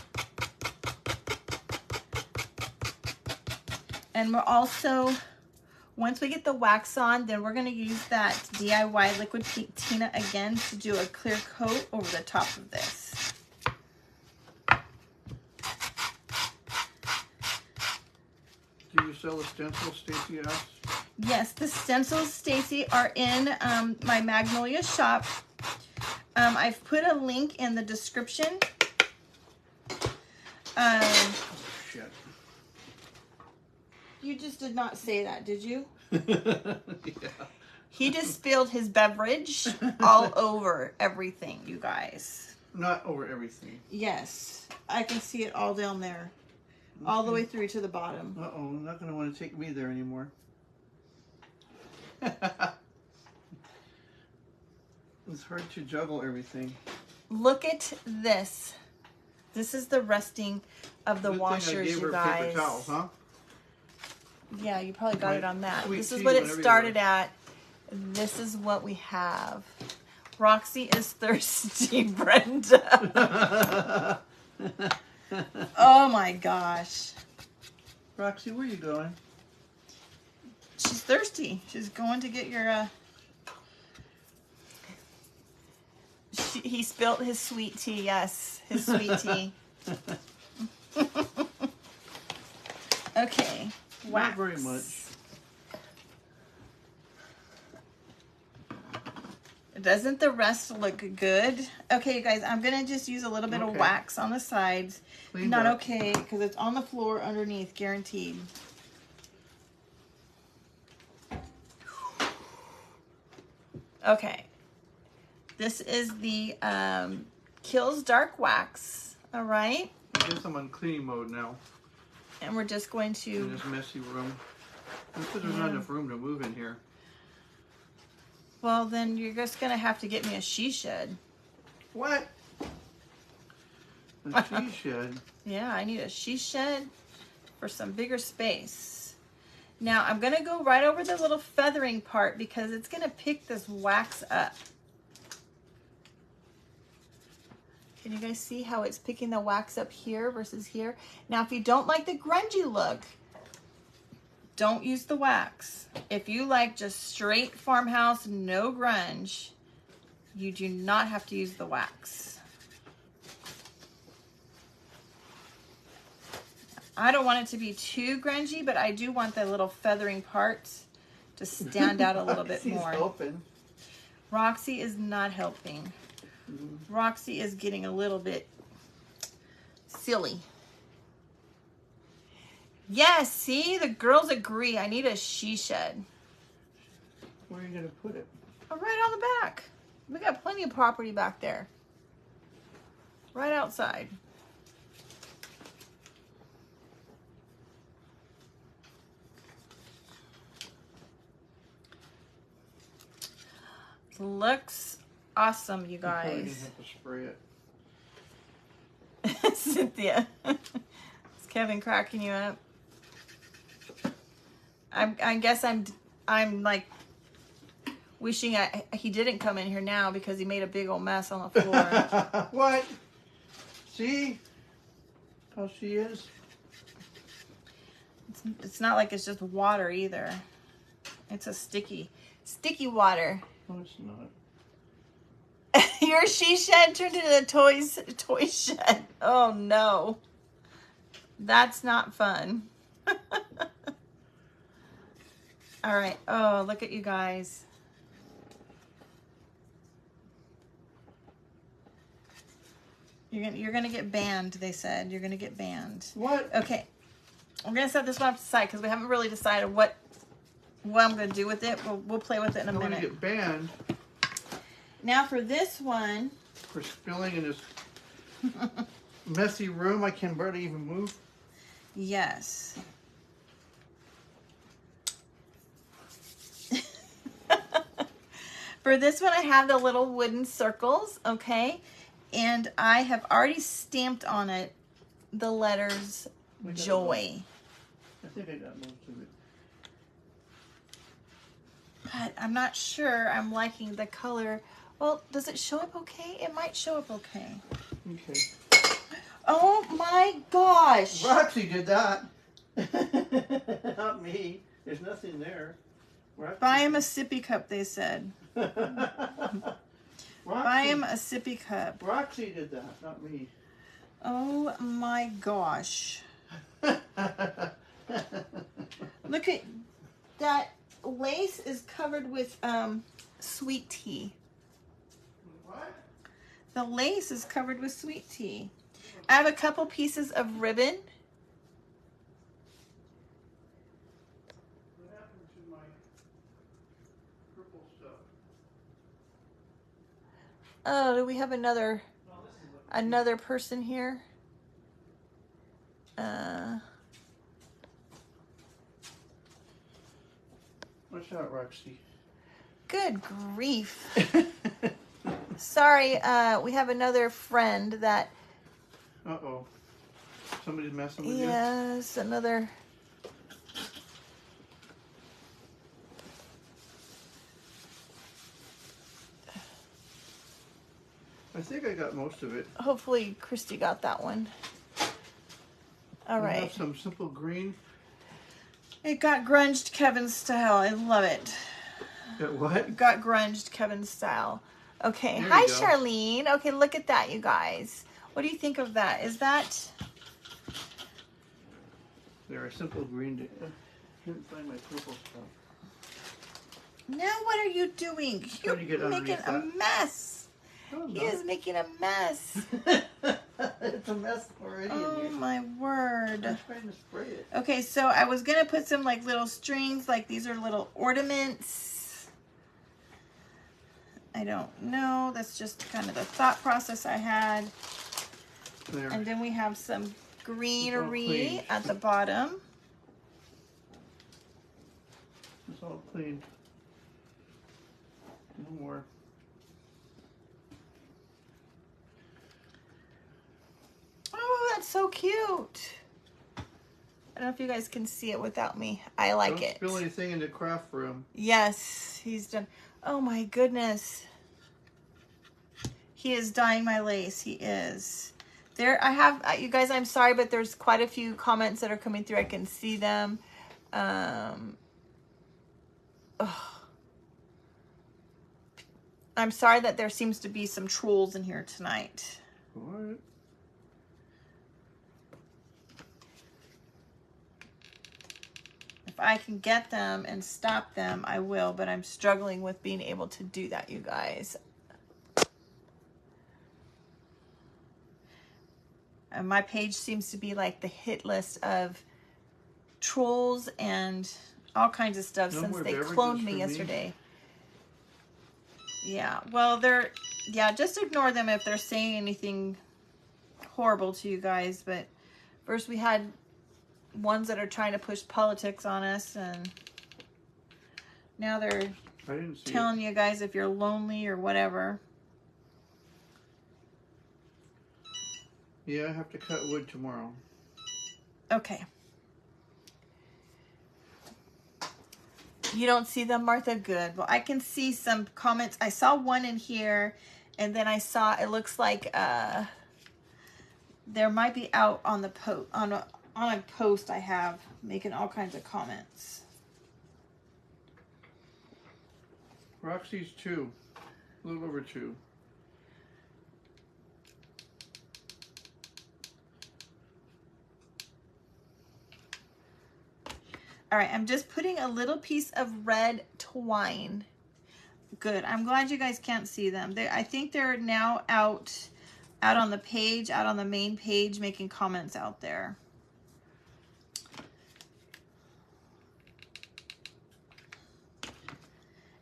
And we're also, once we get the wax on, then we're gonna use that DIY liquid patina again to do a clear coat over the top of this. Do you sell a stencil, Stacy asked? Yes, the stencils, Stacy, are in my Magnolia shop. I've put a link in the description. Shit. You just did not say that, did you? Yeah. He just spilled his beverage all over everything, you guys. Not over everything. Yes, I can see it all down there. Okay. All the way through to the bottom. Uh-oh, I'm not going to want to take me there anymore. It's hard to juggle everything. Look at this. This is the resting of the washers, you guys. Paper towels, huh? Yeah, you probably got it on that. Sweet This is tea, what it whatever you started want. at. This is what we have. Roxy is thirsty, Brenda. Oh my gosh. Roxy, where are you going? She's thirsty. She's going to get your He spilled his sweet tea. Yes, his sweet tea. Okay. Wax. Not very much. Doesn't the rest look good? Okay, you guys, I'm gonna just use a little bit of wax on the sides. Cleaned Not up. okay, because it's on the floor underneath, guaranteed. Okay. This is the Kills Dark Wax. All right. I guess I'm on cleaning mode now. And we're just going In to. this messy room. That's because there's not enough room to move in here. Well, then you're just gonna have to get me a she shed. What? A she shed? Yeah, I need a she shed for some bigger space. Now I'm gonna go right over the little feathering part because it's gonna pick this wax up. Can you guys see how it's picking the wax up here versus here? Now, if you don't like the grungy look, don't use the wax. If you like just straight farmhouse, no grunge, you do not have to use the wax. I don't want it to be too grungy, but I do want the little feathering parts to stand out a little bit more. Open. Roxy is not helping. Roxy is getting a little bit silly. Yes, see, the girls agree. I need a she shed. Where are you going to put it? Oh, right on the back. We got plenty of property back there. Right outside. Looks awesome, you guys. You have to spray it. Cynthia. Is Kevin cracking you up? I guess I'm like wishing he didn't come in here now because he made a big old mess on the floor. What? See how she is? It's not like it's just water either. It's a sticky water. No, it's not. Your she shed turned into a toy shed. Oh no. That's not fun. All right. Oh, look at you guys. You're gonna get banned, they said. You're gonna get banned. What? Okay. I'm gonna set this one up to the side because we haven't really decided what I'm gonna do with it. We'll play with it in a minute. I want to get banned. Now for this one. For spilling in this messy room I can barely even move. Yes. For this one, I have the little wooden circles, okay? And I have already stamped on it the letters Joy. I think I got most of it. But I'm not sure I'm liking the color. Well, does it show up okay? It might show up okay. Okay. Oh my gosh. Roxy did that. Not me. There's nothing there. Roxy. Buy him a sippy cup, they said. Buy him a sippy cup. Roxy did that, not me. Oh my gosh. Look at that. Lace is covered with sweet tea. What? The lace is covered with sweet tea. I have a couple pieces of ribbon. What happened to my purple stuff? Oh, do we have another person here? Watch out, Roxy. Good grief. Sorry, we have another friend that... Uh-oh. Somebody's messing with you? Yes, another... I think I got most of it. Hopefully Christy got that one. All I right. have some simple green. It got grunged Kevin style. I love it. What? Got grunged Kevin style. Okay, There hi you go. Charlene. Okay, look at that, you guys. What do you think of that? Is that... They're a simple green. Couldn't find my purple stuff. Now what are you doing? You're Trying to get making underneath a that. mess. No, I'm He not. is making a mess. It's a mess already in Oh here. my word. I'm trying to spray it. Okay, so I was gonna put some like little strings, like these are little ornaments. I don't know. That's just kind of the thought process I had. There. And then we have some greenery clean. at the bottom. It's all clean. No more. Oh, that's so cute. I don't know if you guys can see it without me. I like Don't it. spill anything in the craft room. Yes, he's done. Oh my goodness. He is dyeing my lace. He is. There, I have, you guys, I'm sorry, but there's quite a few comments that are coming through. I can see them. I'm sorry that there seems to be some trolls in here tonight. What? If I can get them and stop them, I will, but I'm struggling with being able to do that, you guys. And my page seems to be like the hit list of trolls and all kinds of stuff No since more they beverages cloned for me me? yesterday. Yeah, well, yeah, just ignore them if they're saying anything horrible to you guys. But first we had ones that are trying to push politics on us, and now they're I didn't see telling you guys if you're lonely or whatever. Yeah, I have to cut wood tomorrow. Okay. You don't see them, Martha? Good. Well, I can see some comments. I saw one in here, and then I saw, it looks like there might be out on the on a post I have making all kinds of comments. Roxy's 2. A little over 2. All right, I'm just putting a little piece of red twine. Good. I'm glad you guys can't see them. I think they're now out on the page, out on the main page, making comments out there.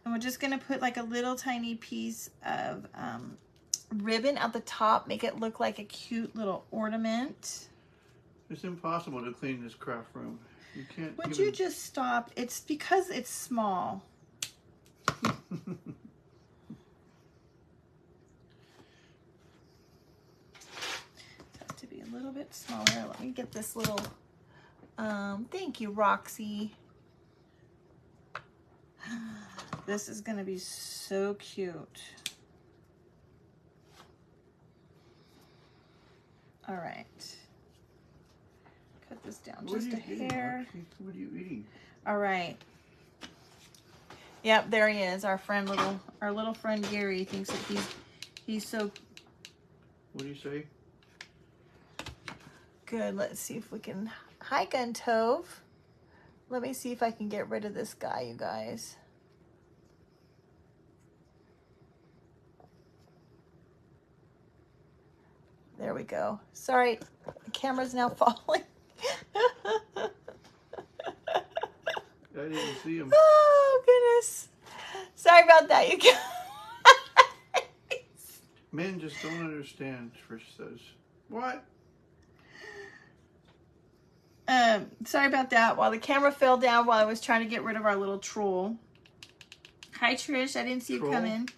And we're just going to put like a little tiny piece of ribbon at the top, make it look like a cute little ornament. It's impossible to clean this craft room. You can't. Would you just stop? It's because it's small. It has to be a little bit smaller. Let me get this little, thank you, Roxy. This is going to be so cute. All right. Cut this down just a hair. What are you eating? All right. Yep, there he is. Our little friend Gary thinks that he's so. What do you say? Good. Let's see if we can. Hi, Gun Tove. Let me see if I can get rid of this guy, you guys. There we go. Sorry, the camera's now falling. I didn't see him. Oh, goodness. Sorry about that, you guys. Men just don't understand, Trish says. What? Sorry about that. While the camera fell down while I was trying to get rid of our little troll. Hi, Trish. I didn't see you come in.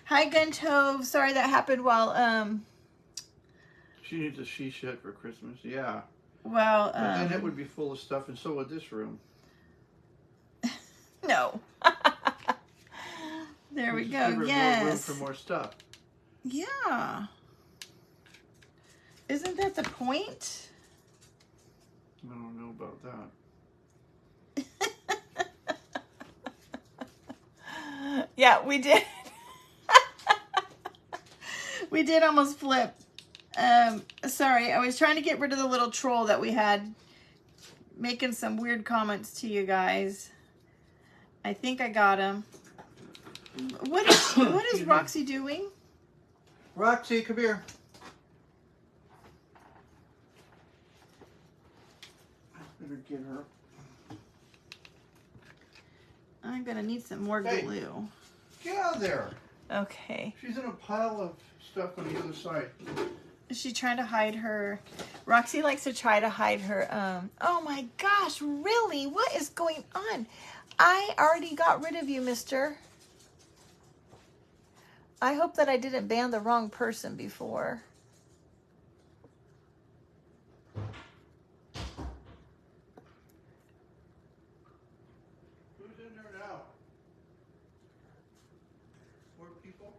Hi, Gun Tove. Sorry that happened while, She needs a she shed for Christmas. Yeah. Well, but then it would be full of stuff, and so would this room. No. There we go. Give her Yes. more room for more stuff. Yeah. Isn't that the point? I don't know about that. Yeah, we did. We did almost flip. Sorry, I was trying to get rid of the little troll that we had making some weird comments to you guys. I think I got him. What is Roxy doing? Roxy, come here. I better get her. I'm gonna need some more glue. Get out of there. Okay. She's in a pile of stuff on the other side. Is she trying to hide her? Roxy likes to try to hide her. Oh my gosh, really? What is going on? I already got rid of you, mister. I hope that I didn't ban the wrong person before. Who's in there now? More people?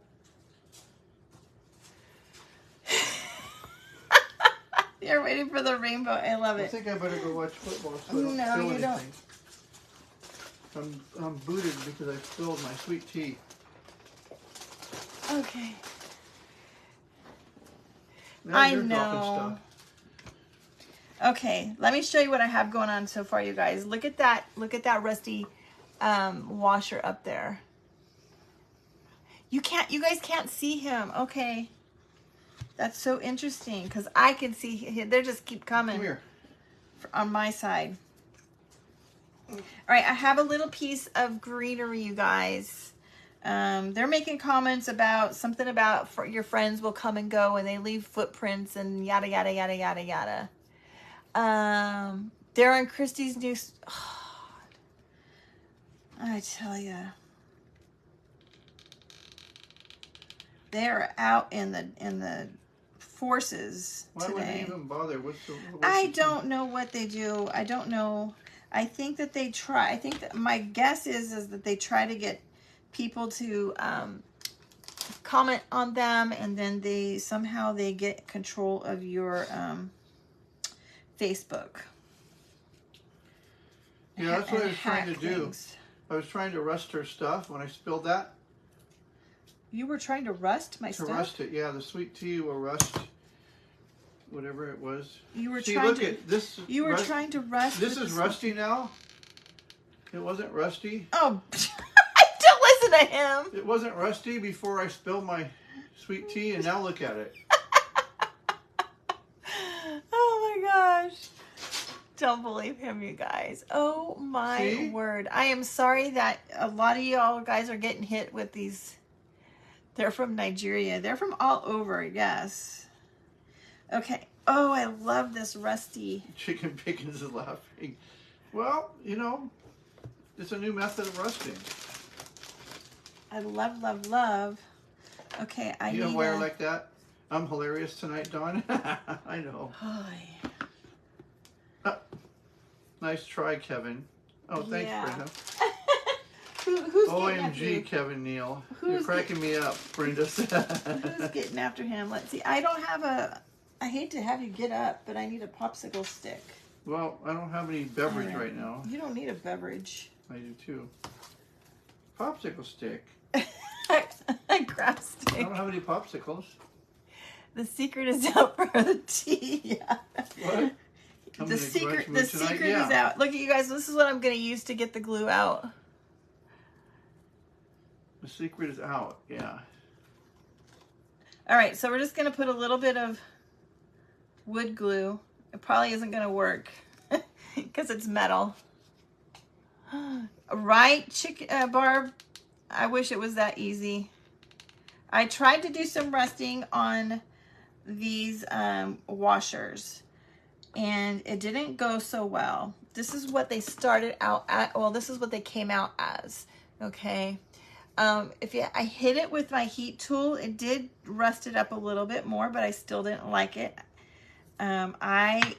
You're waiting for the rainbow. I love it. I think I better go watch football so I don't No, spill you anything. I'm booted because I spilled my sweet tea. Okay. Now I you're know. dropping stuff. Okay, let me show you what I have going on so far, you guys. Look at that. Look at that rusty washer up there. You guys can't see him. Okay. That's so interesting because I can see they just keep coming. Come here. On my side. All right, I have a little piece of greenery, you guys. They're making comments about something about your friends will come and go and they leave footprints and yada, yada, yada, yada, yada. They're on Christy's new... Oh, I tell you. They're out in the forces today. Why would they even bother? I don't know what they do. I don't know. I think that they try. I think that my guess is that they try to get people to comment on them, and then they somehow get control of your Facebook. Yeah, that's what I was trying to do. I was trying to rust her stuff when I spilled that. You were trying to rust my stuff? To rust it, yeah. The sweet tea will rust whatever it was. You were trying to... You were trying to rust... This is rusty now? It wasn't rusty? Oh, don't listen to him. It wasn't rusty before I spilled my sweet tea, and now look at it. Oh my gosh. Don't believe him, you guys. Oh my word. I am sorry that a lot of y'all guys are getting hit with these. They're from Nigeria. They're from all over, I guess. Okay. Oh, I love this rusty. Chicken Pickens is laughing. Well, you know, it's a new method of rusting. I love, love, love. Okay, I need a wire like that? I'm hilarious tonight, Dawn. I know. Hi. Nice try, Kevin. Oh, thanks, Brenda. Who's OMG, Kevin Neal. You're cracking me up, Brenda. Who's getting after him? Let's see. I don't have a... I hate to have you get up, but I need a popsicle stick. Well, I don't have any beverage right now. You don't need a beverage. I do too. Popsicle stick. A grab stick. I don't have any popsicles. The secret is out for the tea. Yeah. What? The secret is out. Look at you guys. This is what I'm going to use to get the glue out. The secret is out. Yeah. All right. So we're just going to put a little bit of wood glue. It probably isn't going to work because it's metal. Right, Barb? I wish it was that easy. I tried to do some rusting on these washers, and it didn't go so well. This is what they started out at. Well, this is what they came out as. Okay. I hit it with my heat tool. It did rust it up a little bit more, but I still didn't like it. I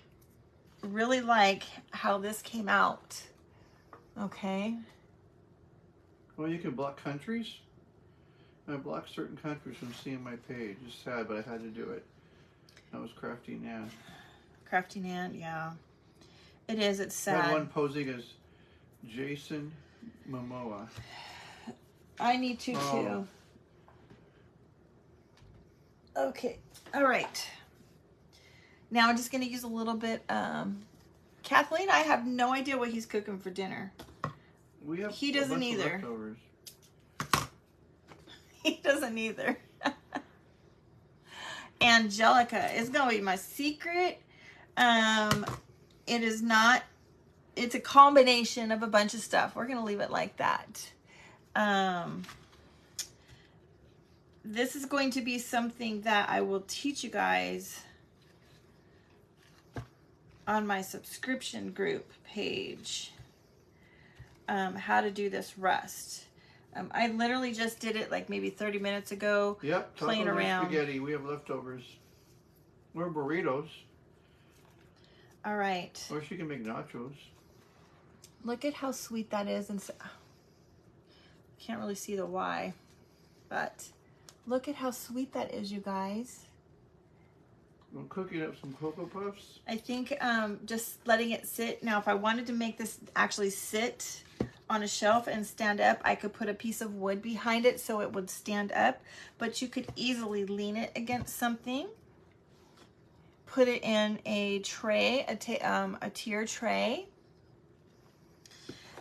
really like how this came out. Okay. Well, you can block countries. I blocked certain countries from seeing my page. It's sad, but I had to do it. That was Crafty Nan. Crafty Nan, yeah. It is. It's sad. I had one posing as Jason Momoa. I need to too. Okay, all right. Now I'm just gonna use a little bit. Kathleen, I have no idea what he's cooking for dinner. We have He doesn't a bunch either. of leftovers. He doesn't either. Angelica is gonna be my secret. It is not. It's a combination of a bunch of stuff. We're gonna leave it like that. This is going to be something that I will teach you guys on my subscription group page, how to do this rust. I literally just did it like maybe 30 minutes ago. Yep, playing tacos around. And spaghetti. We have leftovers. Or burritos. All right. Or she can make nachos. Look at how sweet that is. And so, can't really see the Y, but look at how sweet that is, you guys. I'm cooking up some Cocoa Puffs. I think just letting it sit. Now, if I wanted to make this actually sit on a shelf and stand up, I could put a piece of wood behind it so it would stand up, but you could easily lean it against something. Put it in a tray, a tier tray.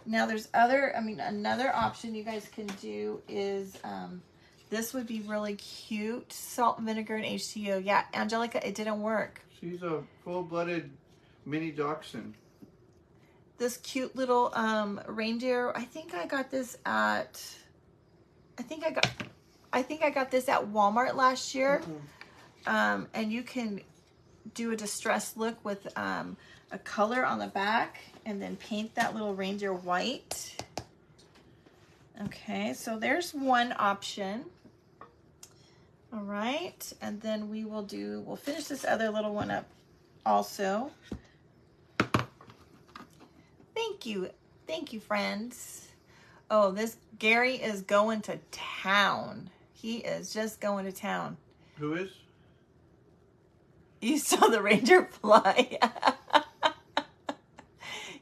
Now there's another option you guys can do is, this would be really cute. Salt, vinegar, and H2O. Yeah, Angelica, it didn't work. She's a full-blooded mini dachshund. This cute little reindeer. I think I got this at Walmart last year. Mm-hmm. And you can do a distressed look with a color on the back and then paint that little reindeer white. Okay, so there's one option. All right, and then we'll finish this other little one up also. Thank you, friends. Oh, this Gary is going to town. He is just going to town. Who is? You saw the reindeer fly.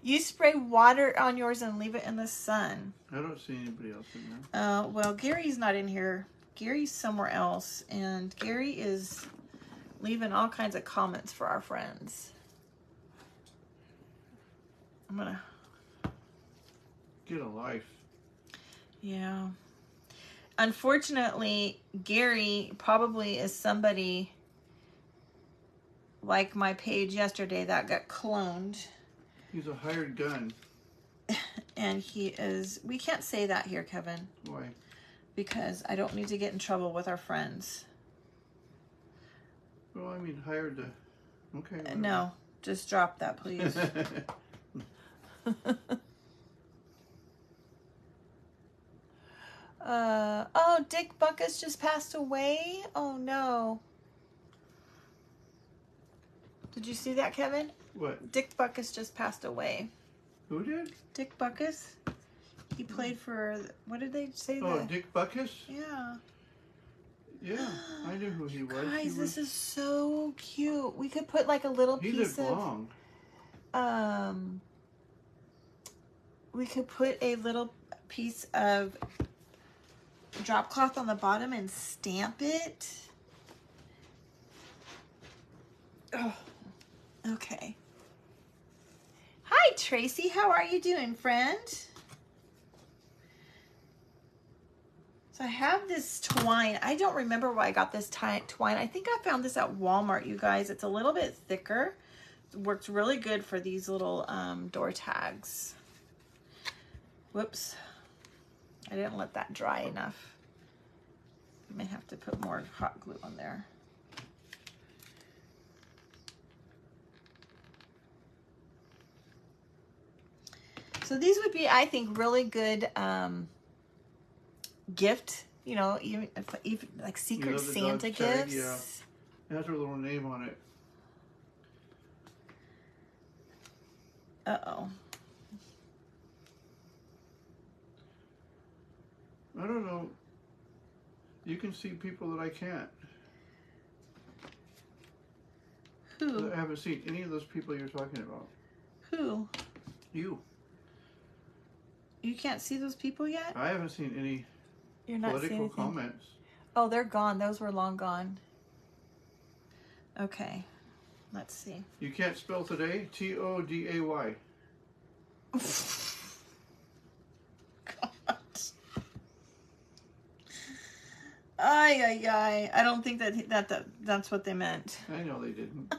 You spray water on yours and leave it in the sun. I don't see anybody else in there. Well, Gary's not in here. Gary's somewhere else, and Gary is leaving all kinds of comments for our friends. I'm gonna get a life. Yeah. Unfortunately, Gary probably is somebody like my page yesterday that got cloned. He's a hired gun. And he is, we can't say that here, Kevin. Why? Because I don't need to get in trouble with our friends. Well, I mean, hired to, okay. Whatever. No, just drop that, please. Oh, Dick Buckus just passed away. Oh no. Did you see that, Kevin? What? Dick Buckus just passed away. Who did? Dick Buckus. He played for, what did they say? Oh, Dick Buckus? Yeah. Yeah, I knew who he was. Guys, this is so cute. We could put like a little piece of... long. We could put a little piece of drop cloth on the bottom and stamp it. Oh, okay. Hi, Tracy. How are you doing, friend? So I have this twine. I don't remember why I got this twine. I think I found this at Walmart, you guys. It's a little bit thicker. It works really good for these little door tags. Whoops. I didn't let that dry enough. I may have to put more hot glue on there. So these would be, I think, really good gift, you know, even like Secret Santa gifts. Yeah, it has her little name on it. Uh-oh. I don't know. You can see people that I can't. Who? I haven't seen any of those people you're talking about. Who? You. You can't see those people yet? I haven't seen any You're not political seeing anything. comments. Oh, they're gone. Those were long gone. Okay. Let's see. You can't spell today? Today. God. Ay, ay, ay. I don't think that's what they meant. I know they didn't.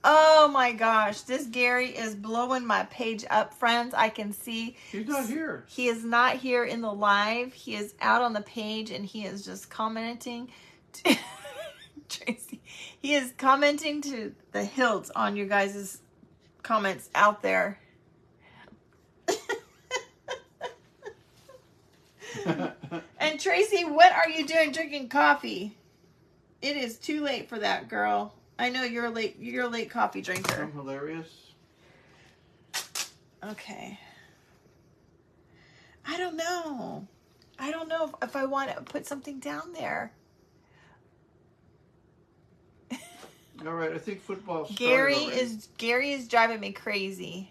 Oh my gosh. This Gary is blowing my page up, friends. I can see. He's not here. He is not here in the live. He is out on the page and he is just commenting. Tracy. He is commenting to the hilt on you guys' comments out there. And Tracy, what are you doing drinking coffee? It is too late for that, girl. I know you're a late coffee drinker. I'm hilarious. Okay. I don't know. I don't know if I want to put something down there. All right, I think football started Gary is driving me crazy.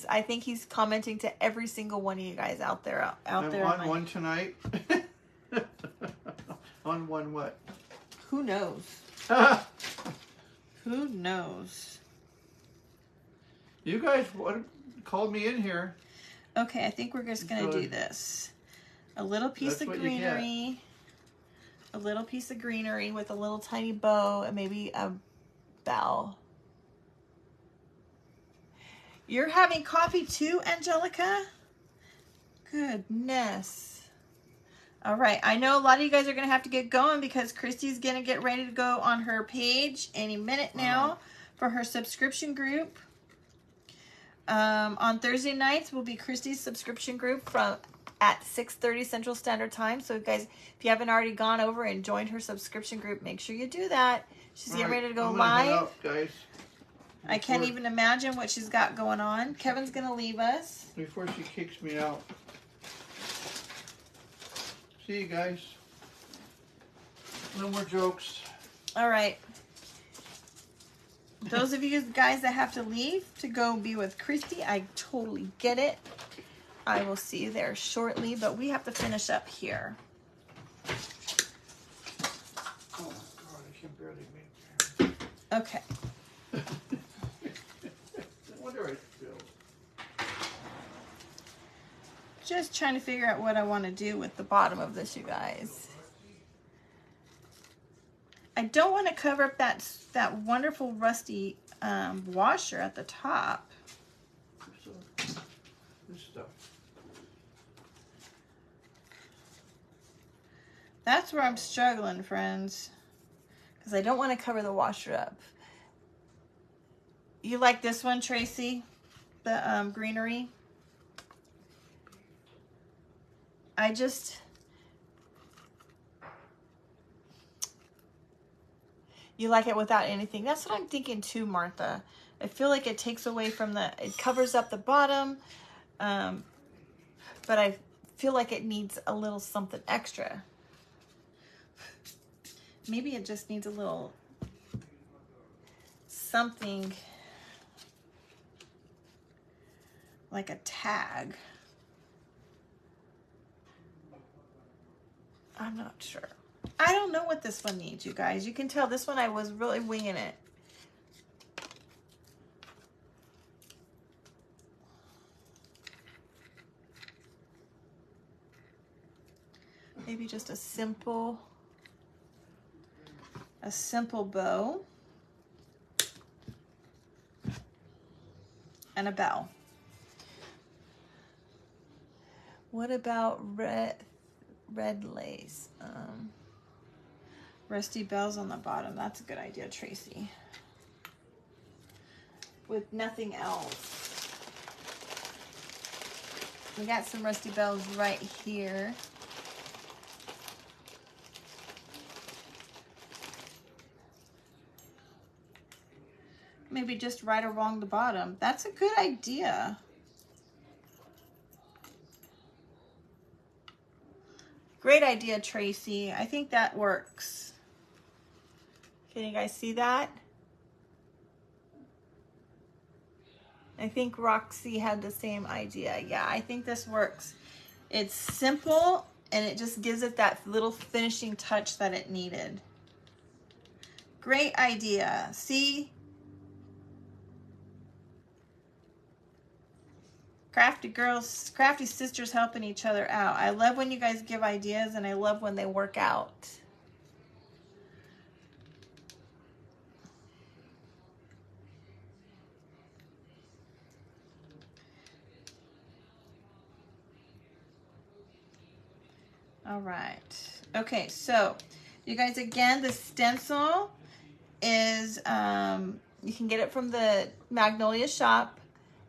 I think he's commenting to every single one of you guys out there. I'm on one tonight. On one what? Who knows? Who knows? You guys called me in here. Okay, I think we're just gonna do this. A little piece of greenery. A little piece of greenery with a little tiny bow and maybe a bell. You're having coffee too, Angelica? Goodness. All right, I know a lot of you guys are going to have to get going because Christy's going to get ready to go on her page any minute now for her subscription group. On Thursday nights will be Christy's subscription group at 6:30 Central Standard Time. So guys, if you haven't already gone over and joined her subscription group, make sure you do that. She's getting ready to go live. Head out, guys. I can't even imagine what she's got going on. Kevin's going to leave us. Before she kicks me out. See you guys. No more jokes. All right. Those of you guys that have to leave to go be with Christy, I totally get it. I will see you there shortly, but we have to finish up here. Oh my God, I can barely make it. Okay. What do I feel? Just trying to figure out what I want to do with the bottom of this, you guys. I don't want to cover up that wonderful rusty washer at the top. This stuff. That's where I'm struggling, friends, because I don't want to cover the washer up. You like this one, Tracy? The greenery? You like it without anything. That's what I'm thinking too, Martha. I feel like it takes away from it covers up the bottom, but I feel like it needs a little something extra. Maybe it just needs a little something like a tag. I'm not sure. I don't know what this one needs, you guys. You can tell this one I was really winging it. Maybe just a simple bow and a bell. What about red lace? Rusty bells on the bottom. That's a good idea, Tracy. With nothing else. We got some rusty bells right here. Maybe just right along the bottom. That's a good idea. Great idea, Tracy. I think that works. Can you guys see that? I think Roxy had the same idea. Yeah, I think this works. It's simple and it just gives it that little finishing touch that it needed. Great idea. See? Crafty girls, crafty sisters helping each other out. I love when you guys give ideas, and I love when they work out. All right. Okay, so you guys, again, the stencil is, you can get it from the Magnolia shop.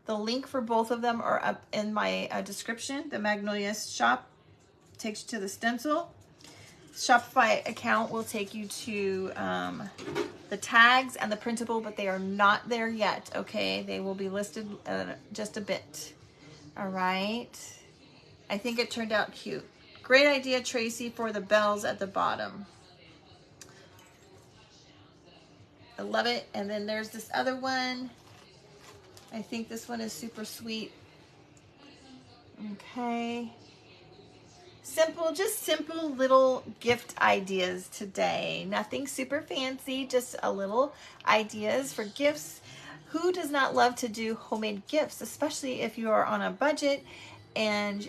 The link for both of them are up in my description. The Magnolia shop takes you to the stencil. Shopify account will take you to the tags and the printable, but they are not there yet, okay? They will be listed just a bit. All right. I think it turned out cute. Great idea, Tracy, for the bells at the bottom. I love it. And then there's this other one. I think this one is super sweet. Okay. Simple, just simple little gift ideas today. Nothing super fancy, just a little ideas for gifts. Who does not love to do homemade gifts, especially if you are on a budget and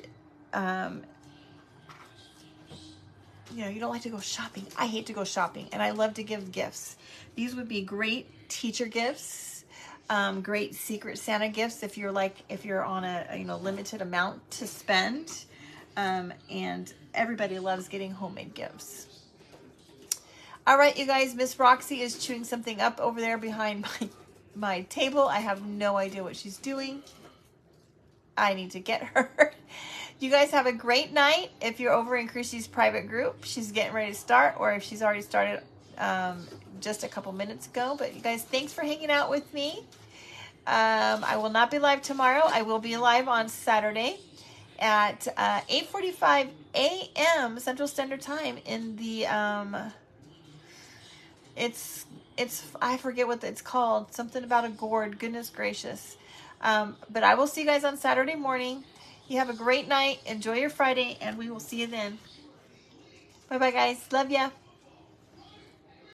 you know, you don't like to go shopping. I hate to go shopping, and I love to give gifts. These would be great teacher gifts, great Secret Santa gifts if you're on a limited amount to spend, and everybody loves getting homemade gifts. All right, you guys, Miss Roxy is chewing something up over there behind my table. I have no idea what she's doing. I need to get her. You guys have a great night. If you're over in Chrissy's private group, she's getting ready to start, or if she's already started just a couple minutes ago. But you guys, thanks for hanging out with me. I will not be live tomorrow. I will be live on Saturday at 8:45 a.m. Central Standard Time in the it's I forget what it's called. Something about a gourd. Goodness gracious. But I will see you guys on Saturday morning. You have a great night. Enjoy your Friday, and we will see you then. Bye-bye, guys. Love ya.